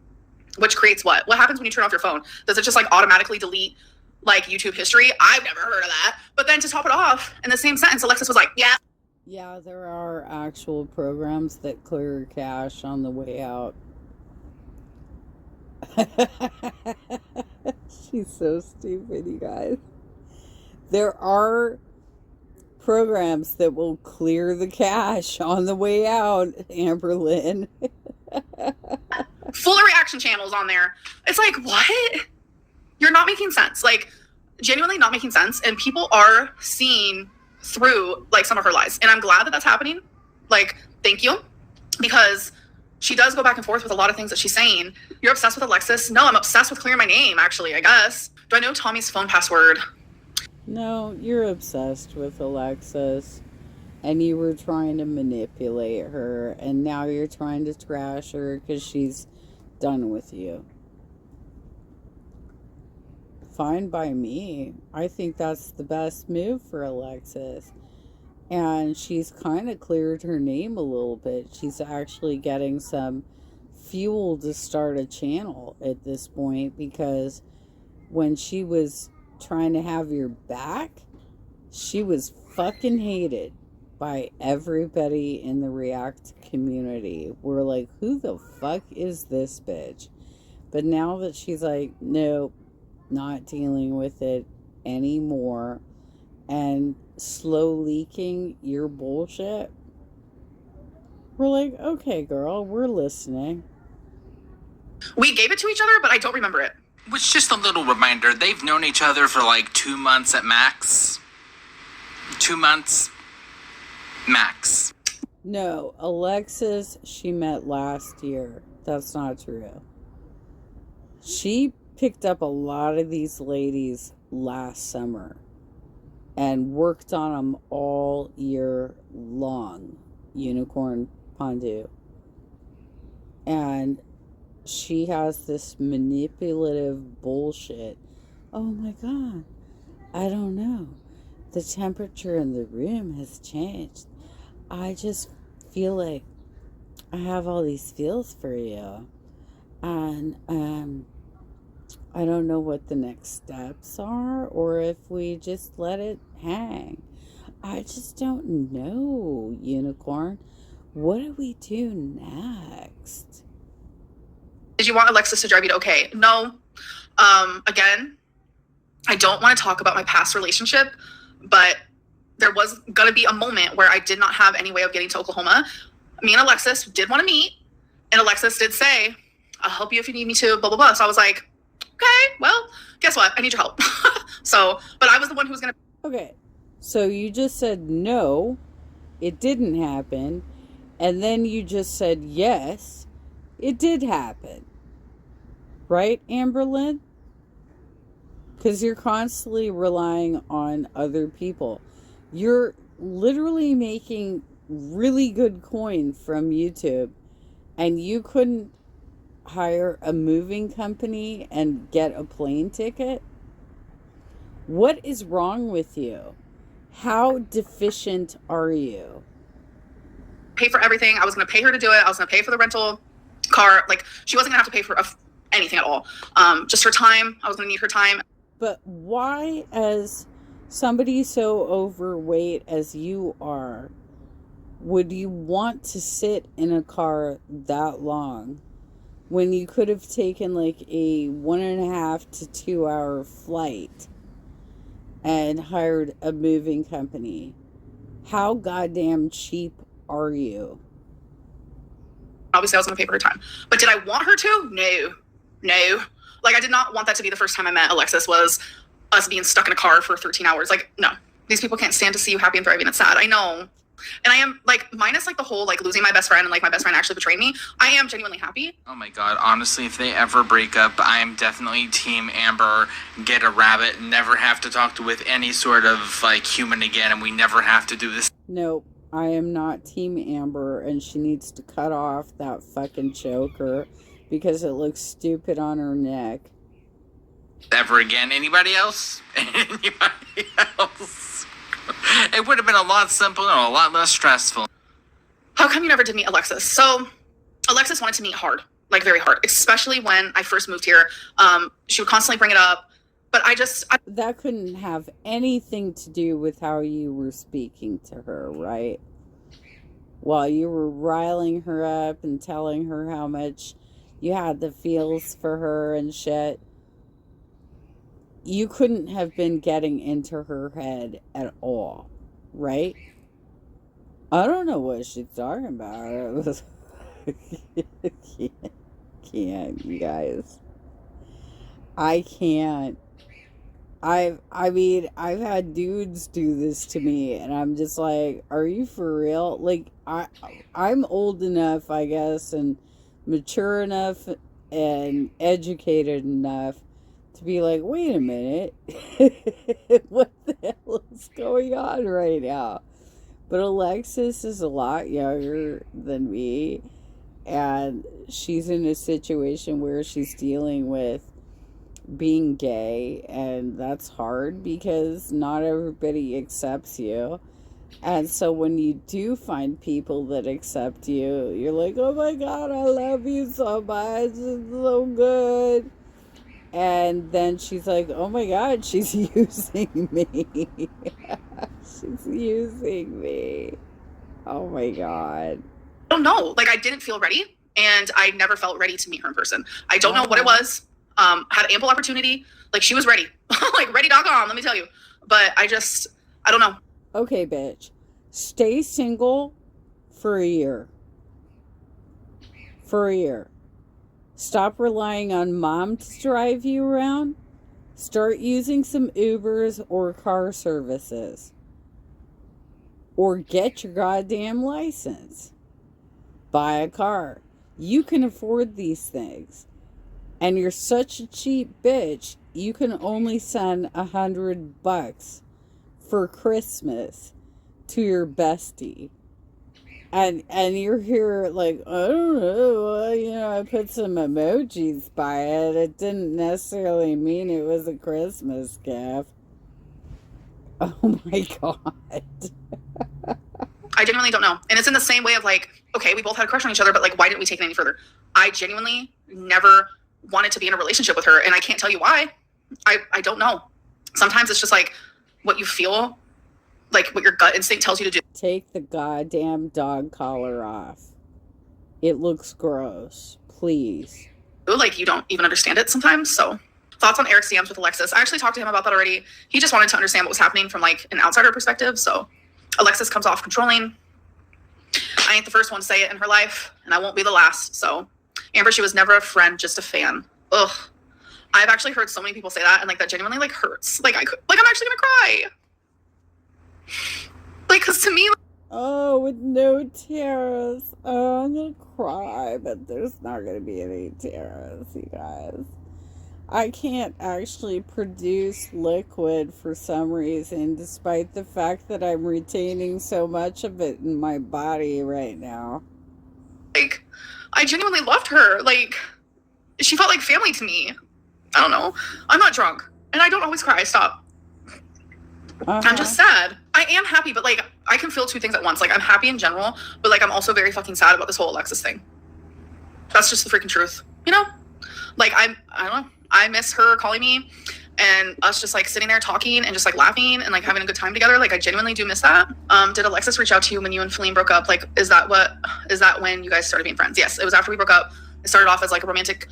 which creates what? What happens when you turn off your phone? Does it just like automatically delete like YouTube history? I've never heard of that. But then to top it off, in the same sentence, Alexis was like, yeah. Yeah, there are actual programs that clear cache on the way out. She's so stupid, you guys. There are programs that will clear the cache on the way out, Amberlynn. Full of reaction channels on there. It's like, what? You're not making sense. Like, genuinely not making sense. And people are seeing through, like, some of her lies. And I'm glad that that's happening. Like, thank you. Because she does go back and forth with a lot of things that she's saying. You're obsessed with Alexis? No, I'm obsessed with clearing my name, actually, I guess. Do I know Tommy's phone password? No, you're obsessed with Alexis, and you were trying to manipulate her, and now you're trying to trash her because she's done with you. Fine by me. I think that's the best move for Alexis. And she's kind of cleared her name a little bit. She's actually getting some fuel to start a channel at this point, because when she was trying to have your back, she was fucking hated by everybody in the React community. We're like, who the fuck is this bitch? But now that she's like, nope, not dealing with it anymore, and slow leaking your bullshit, we're like, okay, girl, we're listening. We gave it to each other, but I don't remember it. Which, just a little reminder, they've known each other for like 2 months at max. 2 months max. No, Alexis, she met last year. That's not true. She picked up a lot of these ladies last summer and worked on them all year long. Unicorn Pondu. And she has this manipulative bullshit. Oh my god, I don't know. The temperature in the room has changed. I just feel like I have all these feels for you. And I don't know what the next steps are, or if we just let it hang. I just don't know, Unicorn. What do we do next? Did you want Alexis to drive you to okay? No. Again, I don't want to talk about my past relationship, but there was going to be a moment where I did not have any way of getting to Oklahoma. Me and Alexis did want to meet, and Alexis did say, I'll help you if you need me to, blah, blah, blah. So I was like, okay, well, guess what? I need your help. So, but I was the one who was going to. Okay, so you just said no, it didn't happen, and then you just said yes, it did happen. Right, Amberlynn? Because you're constantly relying on other people. You're literally making really good coin from YouTube, and you couldn't hire a moving company and get a plane ticket? What is wrong with you? How deficient are you? Pay for everything. I was going to pay her to do it. I was going to pay for the rental car. Like, she wasn't going to have to pay for anything at all. Just her time. I was going to need her time. But why, as somebody so overweight as you are, would you want to sit in a car that long when you could have taken like a 1.5 to 2 hour flight and hired a moving company? How goddamn cheap are you? Obviously, I was going to pay for her time. But did I want her to? No. Like, I did not want that to be the first time I met Alexis, was us being stuck in a car for 13 hours. Like, no. These people can't stand to see you happy and thriving. It's sad. I know. And I am, like, minus, like, the whole, like, losing my best friend and, like, my best friend actually betraying me, I am genuinely happy. Oh my god, honestly, if they ever break up, I am definitely Team Amber. Get a rabbit, never have to talk to with any sort of, like, human again, and we never have to do this. Nope. I am not Team Amber, and she needs to cut off that fucking choker because it looks stupid on her neck. Ever again. Anybody else? Anybody else? It would have been a lot simpler and a lot less stressful. How come you never did meet Alexis? So, Alexis wanted to meet hard, like very hard, especially when I first moved here. She would constantly bring it up, but that couldn't have anything to do with how you were speaking to her, right? While you were riling her up and telling her how much you had the feels for her and shit, you couldn't have been getting into her head at all, right? I don't know what she's talking about. Can't, you guys. I can't. I mean, I've had dudes do this to me, and I'm just like, are you for real? Like, I'm old enough, I guess, and mature enough and educated enough to be like, wait a minute, what the hell is going on right now? But Alexis is a lot younger than me, and she's in a situation where she's dealing with being gay, and that's hard because not everybody accepts you. And so when you do find people that accept you, you're like, oh my god, I love you so much, it's so good. And then she's like, oh my god, she's using me. She's using me. Oh my god. I don't know. Like, I didn't feel ready, and I never felt ready to meet her in person. I don't know what it was. Had ample opportunity. Like, she was ready. Like, ready.com, let me tell you. But I don't know. Okay, bitch. Stay single for a year. For a year. Stop relying on mom to drive you around. Start using some Ubers or car services. Or get your goddamn license. Buy a car. You can afford these things. And you're such a cheap bitch, you can only send $100 for Christmas to your bestie. And you're here like, I don't know, I put some emojis by it. It didn't necessarily mean it was a Christmas gift. Oh my god. I genuinely don't know. And it's in the same way of like, okay, we both had a crush on each other, but like, why didn't we take it any further? I genuinely never wanted to be in a relationship with her, and I can't tell you why. I don't know. Sometimes it's just like what you feel, like what your gut instinct tells you to do. Take the goddamn dog collar off. It looks gross. Please. Like, you don't even understand it sometimes. So, thoughts on Eric's DMs with Alexis. I actually talked to him about that already. He just wanted to understand what was happening from like an outsider perspective. So Alexis comes off controlling. I ain't the first one to say it in her life, and I won't be the last. So Amber, she was never a friend, just a fan. Ugh. I've actually heard so many people say that, and like that genuinely like hurts. Like I'm actually gonna cry. Like, cause to me, Oh, with no tears. Oh, I'm gonna cry, but there's not gonna be any tears, you guys. I can't actually produce liquid for some reason, despite the fact that I'm retaining so much of it in my body right now. like, I genuinely loved her. Like, she felt like family to me. I don't know. I'm not drunk, and I don't always cry. Stop. I'm just sad. I am happy, but like I can feel two things at once. Like I'm happy in general, but like I'm also very fucking sad about this whole Alexis thing. That's just the freaking truth, you know? Like I don't know. I miss her calling me and us just like sitting there talking and just like laughing and like having a good time together. Like I genuinely do miss that. Did Alexis reach out to you when you and Feline broke up? Like is that when you guys started being friends? Yes, it was after we broke up. It started off as like a romantic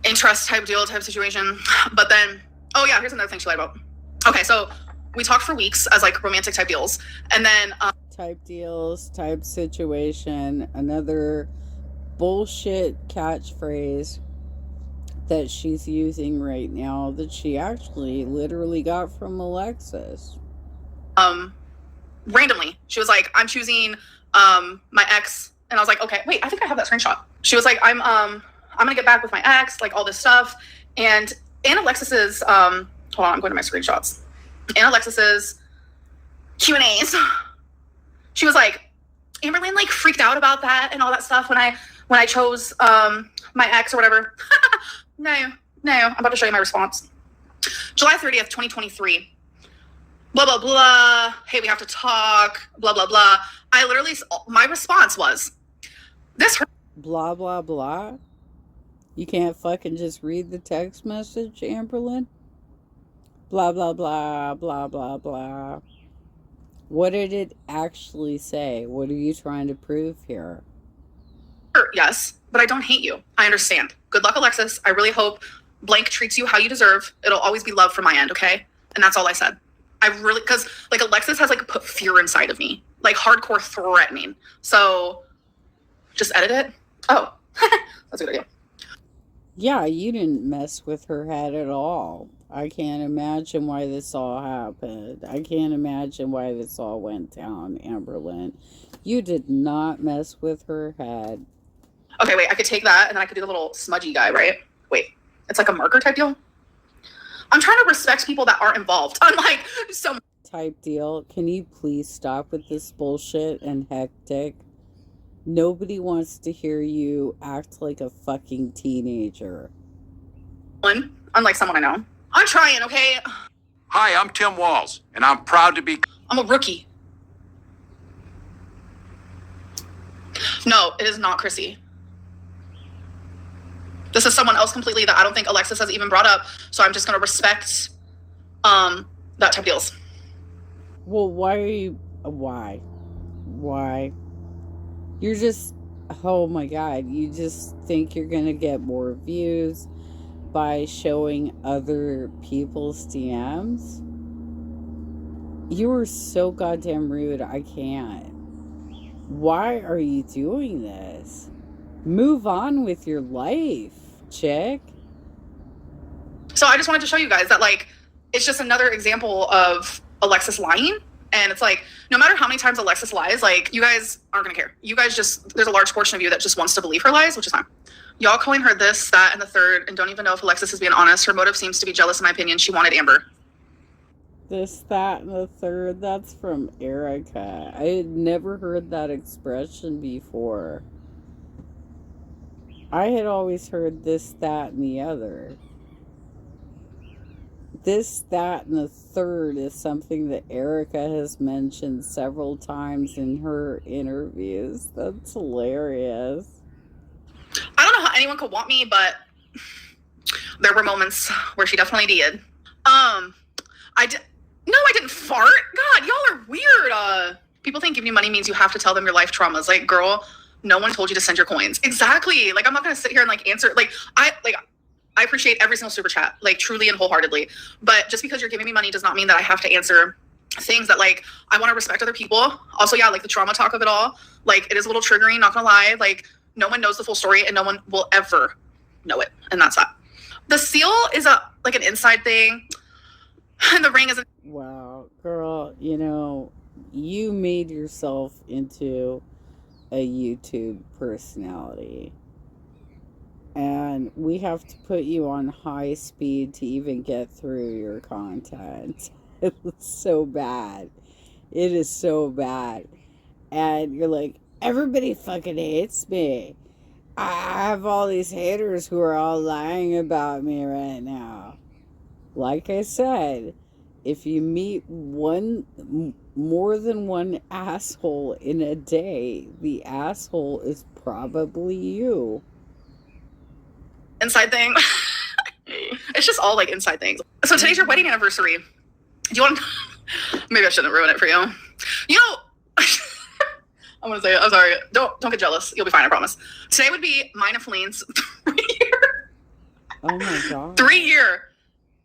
interest type deal type situation. But then oh yeah, here's another thing she lied about. Okay, so we talked for weeks as like romantic type deals, and then type deals, type situation, another bullshit catchphrase that she's using right now that she actually literally got from Alexis. Randomly, she was like, "I'm choosing my ex," and I was like, "Okay, wait, I think I have that screenshot." She was like, "I'm gonna get back with my ex," like all this stuff, and in Alexis's hold on, I'm going to my screenshots. In Alexis's Q&As, she was like, Amberlynn like freaked out about that and all that stuff when I chose my ex or whatever. No, I'm about to show you my response. July 30th, 2023. Blah, blah, blah. Hey, we have to talk. Blah, blah, blah. My response was, this hurt. Blah, blah, blah. You can't fucking just read the text message, Amberlynn? Blah, blah, blah, blah, blah, blah. What did it actually say? What are you trying to prove here? Yes, but I don't hate you. I understand. Good luck, Alexis. I really hope blank treats you how you deserve. It'll always be love from my end, okay? And that's all I said. Because like Alexis has like put fear inside of me, like hardcore threatening. So just edit it. Oh, that's a good idea. Yeah, you didn't mess with her head at all. I can't imagine why this all happened. I can't imagine why this all went down, Amberlynn. You did not mess with her head. Okay, wait, I could take that and then I could do the little smudgy guy, right? Wait, it's like a marker type deal? I'm trying to respect people that aren't involved. Unlike so type deal. Can you please stop with this bullshit and hectic? Nobody wants to hear you act like a fucking teenager. Unlike someone I know. I'm trying, okay? Hi, I'm Tim Walls, and I'm proud to be... I'm a rookie. No, it is not Chrissy. This is someone else completely that I don't think Alexis has even brought up, so I'm just going to respect that type of deals. Well, why are you... Why? You're just... Oh my god, you just think you're going to get more views by showing other people's DMs? You are so goddamn rude, I can't. Why are you doing this? Move on with your life, chick. So I just wanted to show you guys that, like, it's just another example of Alexis lying. And it's like, no matter how many times Alexis lies, like, you guys aren't going to care. You guys just, there's a large portion of you that just wants to believe her lies, which is fine. Y'all calling her this, that, and the third, and don't even know if Alexis is being honest. Her motive seems to be jealous, in my opinion. She wanted Amber. This, that, and the third, that's from Erica. I had never heard that expression before. I had always heard this, that, and the other. This, that, and the third is something that Erica has mentioned several times in her interviews. That's hilarious. I don't know how anyone could want me, but there were moments where she definitely did. I didn't fart. God, y'all are weird. People think giving you money means you have to tell them your life traumas. Like, girl, no one told you to send your coins. Exactly. Like, I'm not gonna sit here and like answer. I appreciate every single super chat, like truly and wholeheartedly. But just because you're giving me money does not mean that I have to answer things that, like, I want to respect other people. Also, yeah, like the trauma talk of it all. Like, it is a little triggering, not gonna lie. Like, no one knows the full story and no one will ever know it. And that's that. The seal is like an inside thing, and the ring is. Wow, girl, you know, you made yourself into a YouTube personality. And we have to put you on high speed to even get through your content. It's so bad. It is so bad. And you're like, everybody fucking hates me. I have all these haters who are all lying about me right now. Like I said, if you meet more than one asshole in a day, the asshole is probably you. Inside thing. It's just all like inside things. So today's your wedding anniversary. Do you want to... Maybe I shouldn't ruin it for you. You know, I'm going to say it. I'm sorry. Don't get jealous. You'll be fine, I promise. Today would be mine and Feline's 3-year. Oh my God. 3-year.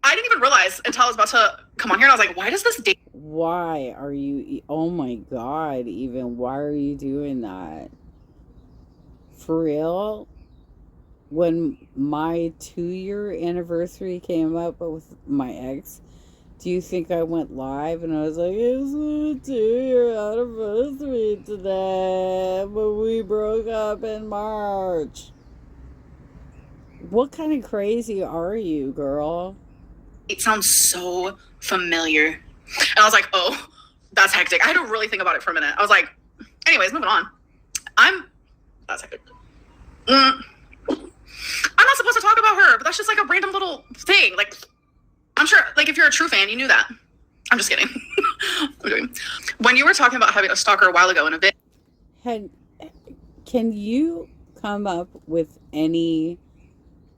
I didn't even realize until I was about to come on here, and I was like, why does this date... Why are you... Oh my God, even. Why are you doing that? For real? When my 2-year anniversary came up with my ex, do you think I went live and I was like, it's a 2-year anniversary today, but we broke up in March? What kind of crazy are you, girl? It sounds so familiar. And I was like, oh, that's hectic. I had to really think about it for a minute. I was like, anyways, moving on. That's hectic. I'm not supposed to talk about her, but that's just like a random little thing. Like, I'm sure, like, if you're a true fan, you knew that. I'm just kidding. I'm joking. When you were talking about having a stalker a while ago in a video, can you come up with any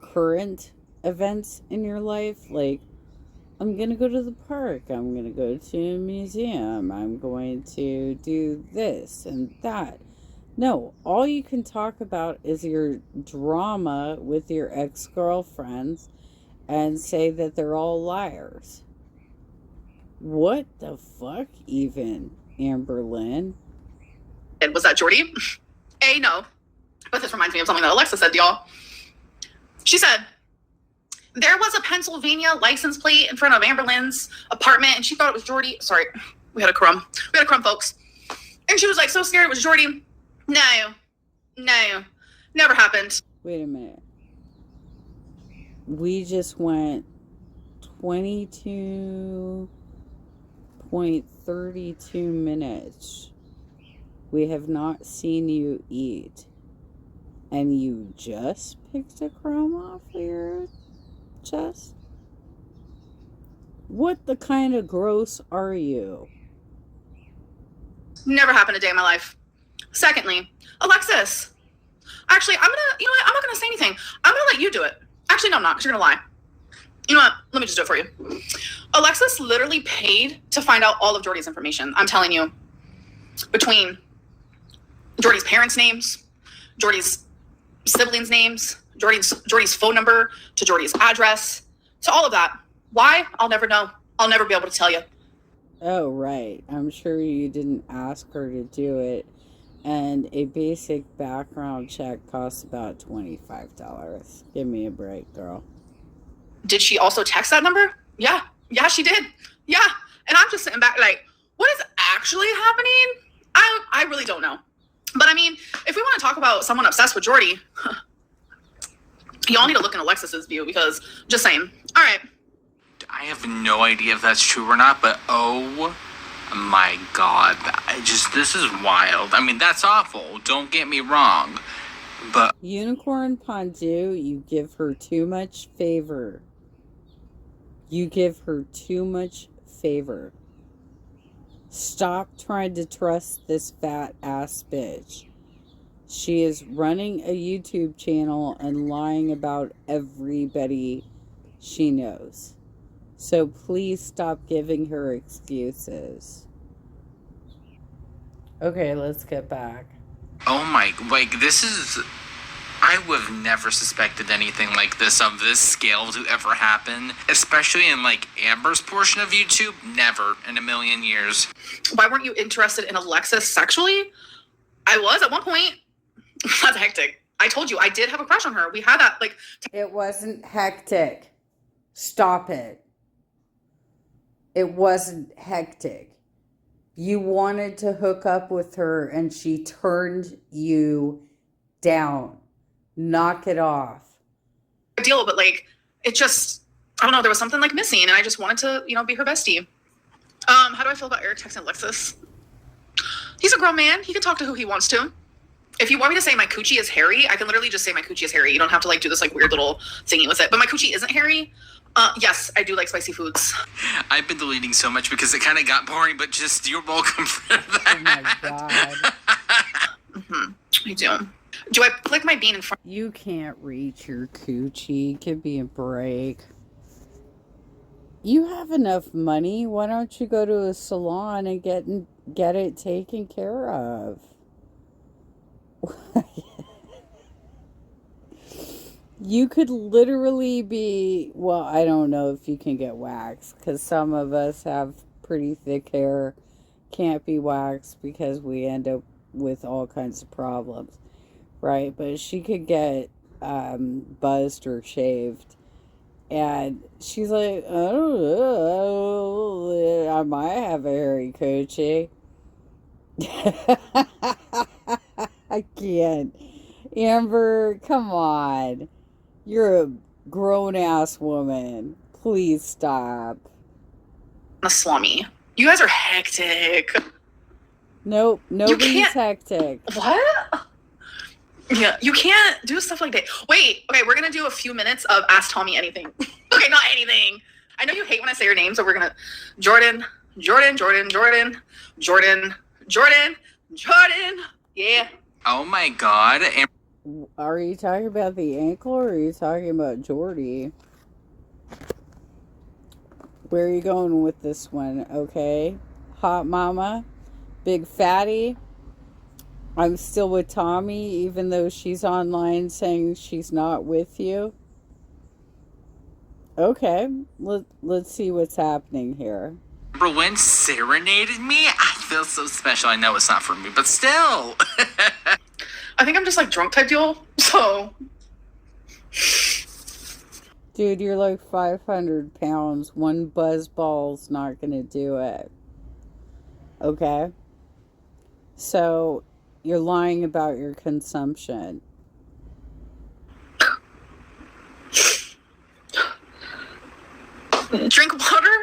current events in your life? Like, I'm going to go to the park. I'm going to go to a museum. I'm going to do this and that. No, all you can talk about is your drama with your ex-girlfriends and say that they're all liars. What the fuck even, Amberlynn? was that Jordy? No. But this reminds me of something that Alexa said to y'all. She said, there was a Pennsylvania license plate in front of Amberlynn's apartment, and she thought it was Jordy. Sorry, we had a crumb. Folks. And she was like so scared it was Jordy. No, never happened. Wait a minute. We just went 22.32 minutes. We have not seen you eat. And you just picked a crumb off your chest? What the kind of gross are you? Never happened a day in my life. Secondly, Alexis. Actually, I'm not gonna say anything. I'm gonna let you do it. Actually, no, I'm not, because you're gonna lie. You know what? Let me just do it for you. Alexis literally paid to find out all of Jordy's information. I'm telling you. Between Jordy's parents' names, Jordy's siblings' names, Jordy's phone number, to Jordy's address, to all of that. Why? I'll never know. I'll never be able to tell you. Oh, right. I'm sure you didn't ask her to do it. And a basic background check costs about $25. Give me a break, girl. Did she also text that number? Yeah, she did. Yeah. And I'm just sitting back like, what is actually happening? I really don't know. But I mean, if we want to talk about someone obsessed with Jordy, y'all need to look in Alexis's view, because just saying. All right. I have no idea if that's true or not, but oh my God, this is wild. I mean, that's awful. Don't get me wrong, but Unicorn Pondu, you give her too much favor. You give her too much favor. Stop trying to trust this fat ass bitch. She is running a YouTube channel and lying about everybody she knows. So please stop giving her excuses. Okay, let's get back. oh my, like, this is, I would have never suspected anything like this of this scale to ever happen, especially in like Amber's portion of YouTube. Never in a million years. Why weren't you interested in Alexis sexually? I was at one point. That's hectic. I told you I did have a crush on her. We had that, like, It wasn't hectic. Stop it. It wasn't hectic. You wanted to hook up with her and she turned you down. Knock it off. deal, but like, it just, I don't know, there was something like missing, and I just wanted to, you know, be her bestie. How do I feel about Eric texting Alexis? He's a grown man. He can talk to who he wants to. If you want me to say my coochie is hairy, I can literally just say my coochie is hairy. You don't have to like do this like weird little thingy with it. But my coochie isn't hairy. Yes, I do like spicy foods. I've been deleting so much because it kind of got boring, but just you're welcome for that. Oh my God. I do. Do I flick my bean in front? You can't reach your coochie. Give me a break. You have enough money. Why don't you go to a salon and get it taken care of? You could literally be, well, I don't know if you can get waxed because some of us have pretty thick hair, can't be waxed because we end up with all kinds of problems, right? But she could get buzzed or shaved, and she's like, oh, I might have a hairy coochie. I can't. Amber, come on. You're a grown-ass woman. Please stop. A swami. You guys are hectic. Nope, nobody's hectic. What? Yeah, you can't do stuff like that. Wait, okay, we're gonna do a few minutes of Ask Tommy Anything. Okay, not anything. I know you hate when I say your name, so we're gonna Jordan. Yeah. Oh my God. Are you talking about the ankle or are you talking about Jordy? Where are you going with this one, okay? Hot mama? Big fatty? I'm still with Tommy even though she's online saying she's not with you? Okay, let's see what's happening here. Amberlynn serenaded me? I feel so special. I know it's not for me, but still. I think I'm just like drunk type deal, so. Dude, you're like 500 pounds. One buzzball's not gonna do it. Okay? So, you're lying about your consumption. Drink water?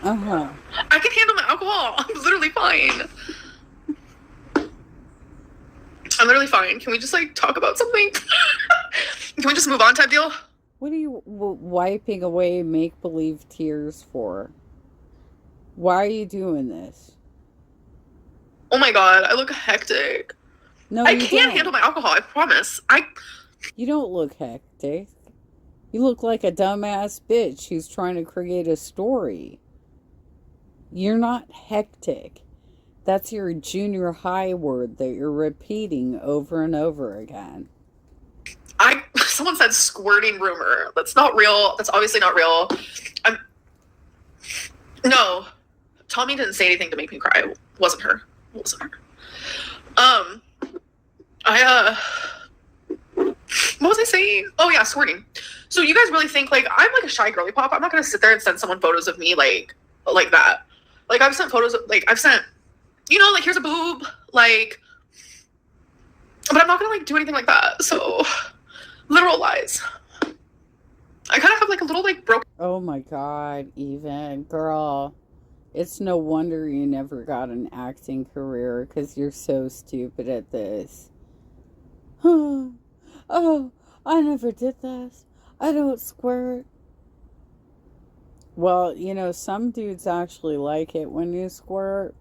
Uh-huh. I can handle my alcohol. I'm literally fine. I'm literally fine. Can we just like talk about something? Can we just move on type deal? What are you wiping away make-believe tears for? Why are you doing this? Oh my God, I look hectic. No, I can't handle my alcohol, I promise. You don't look hectic. You look like a dumbass bitch who's trying to create a story. You're not hectic. That's your junior high word that you're repeating over and over again. Someone said squirting rumor. That's not real. That's obviously not real. No. Tommy didn't say anything to make me cry. It wasn't her. What was I saying? Oh yeah, squirting. So you guys really think like I'm like a shy girly pop? I'm not gonna sit there and send someone photos of me like that. Like I've sent photos of like you know, like here's a boob, like, but I'm not gonna like do anything like that. So literal lies. I kind of have like a little like broken. Oh my God, even girl. It's no wonder you never got an acting career because you're so stupid at this. Oh, I never did this. I don't squirt. Well, you know, some dudes actually like it when you squirt.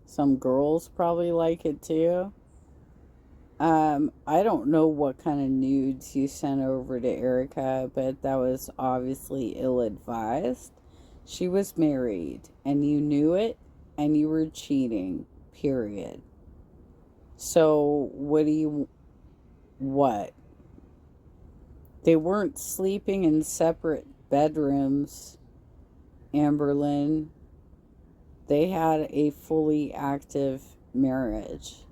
Some girls probably like it too. I don't know what kind of nudes you sent over to Erica, but that was obviously ill-advised. She was married, and you knew it, and you were cheating, period. So, what? They weren't sleeping in separate bedrooms. Amberlynn, they had a fully active marriage.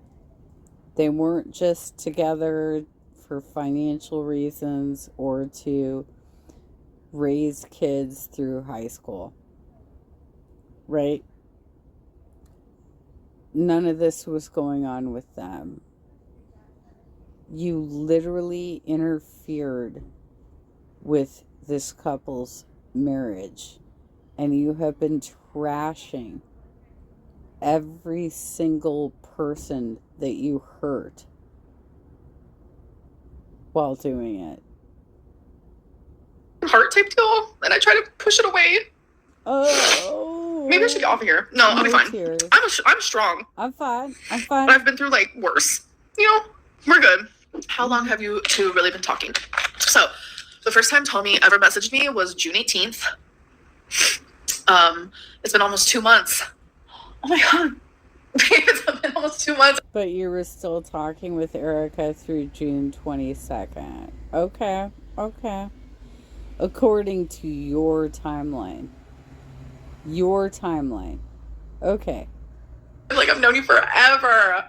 They weren't just together for financial reasons or to raise kids through high school. Right? None of this was going on with them. You literally interfered with this couple's marriage, and you have been trashing every single person that you hurt while doing it. Heart type deal, and I try to push it away. Oh, maybe I should get off of here. No, I'll be fine. Tears. I'm strong. I'm fine. But I've been through like worse. You know, we're good. How long have you two really been talking? So, the first time Tommy ever messaged me was June 18th. It's been almost 2 months. Oh my god. It's been almost 2 months. But you were still talking with Erica through June 22nd. Okay. According to your timeline. Okay. Like, I've known you forever.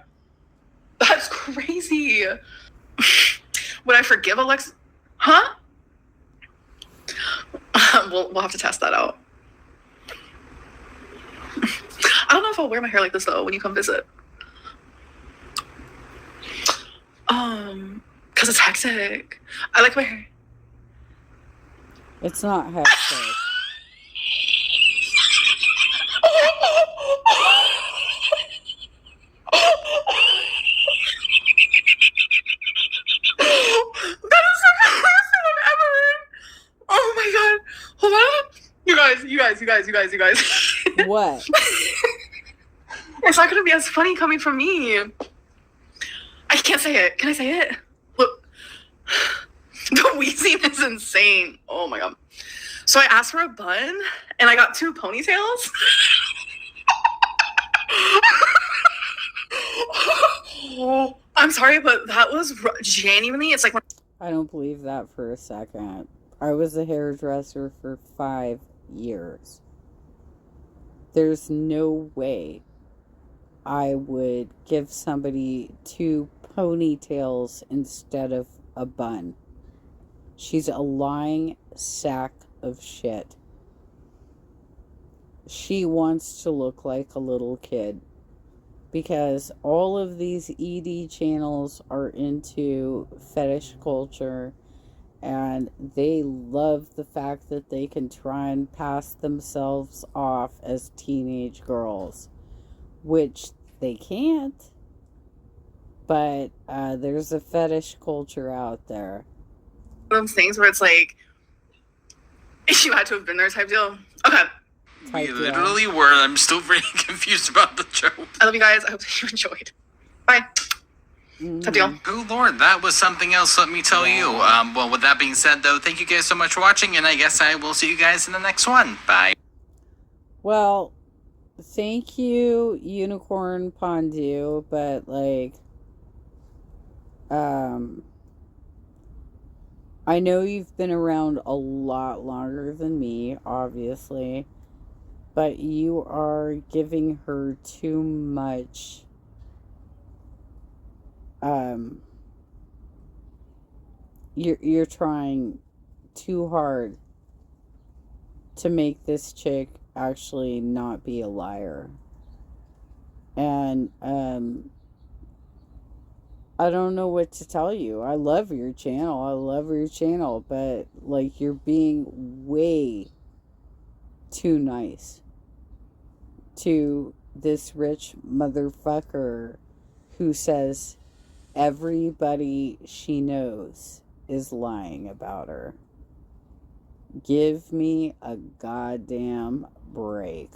That's crazy. Would I forgive Alex? Huh? We'll have to test that out. I don't know if I'll wear my hair like this though when you come visit. Cause it's hectic. I like my hair. It's not hectic. That is the first thing I've ever heard. Oh my god. Hold on. You guys. What? It's not gonna be as funny coming from me. I can't say it. Can I say it? Look. The wheezing is insane. Oh my god. So I asked for a bun and I got 2 ponytails. I'm sorry, but that was genuinely, it's like... I don't believe that for a second. I was a hairdresser for 5 years. There's no way I would give somebody 2 ponytails instead of a bun. She's a lying sack of shit. She wants to look like a little kid. Because all of these ED channels are into fetish culture, and they love the fact that they can try and pass themselves off as teenage girls, which they can't. But there's a fetish culture out there. Those things where it's like, you had to have been there type deal. Okay. We literally were. I'm still very confused about the joke. I love you guys. I hope that you enjoyed. Bye. Type deal. Oh Lord, that was something else, let me tell you. Well, with that being said, though, thank you guys so much for watching, and I guess I will see you guys in the next one. Bye. Well, thank you, Unicorn Pondu, but, like, I know you've been around a lot longer than me, obviously, but you are giving her too much, you're trying too hard to make this chick actually not be a liar. And, I don't know what to tell you. I love your channel, but, like, you're being way too nice to this rich motherfucker who says everybody she knows is lying about her. Give me a goddamn break.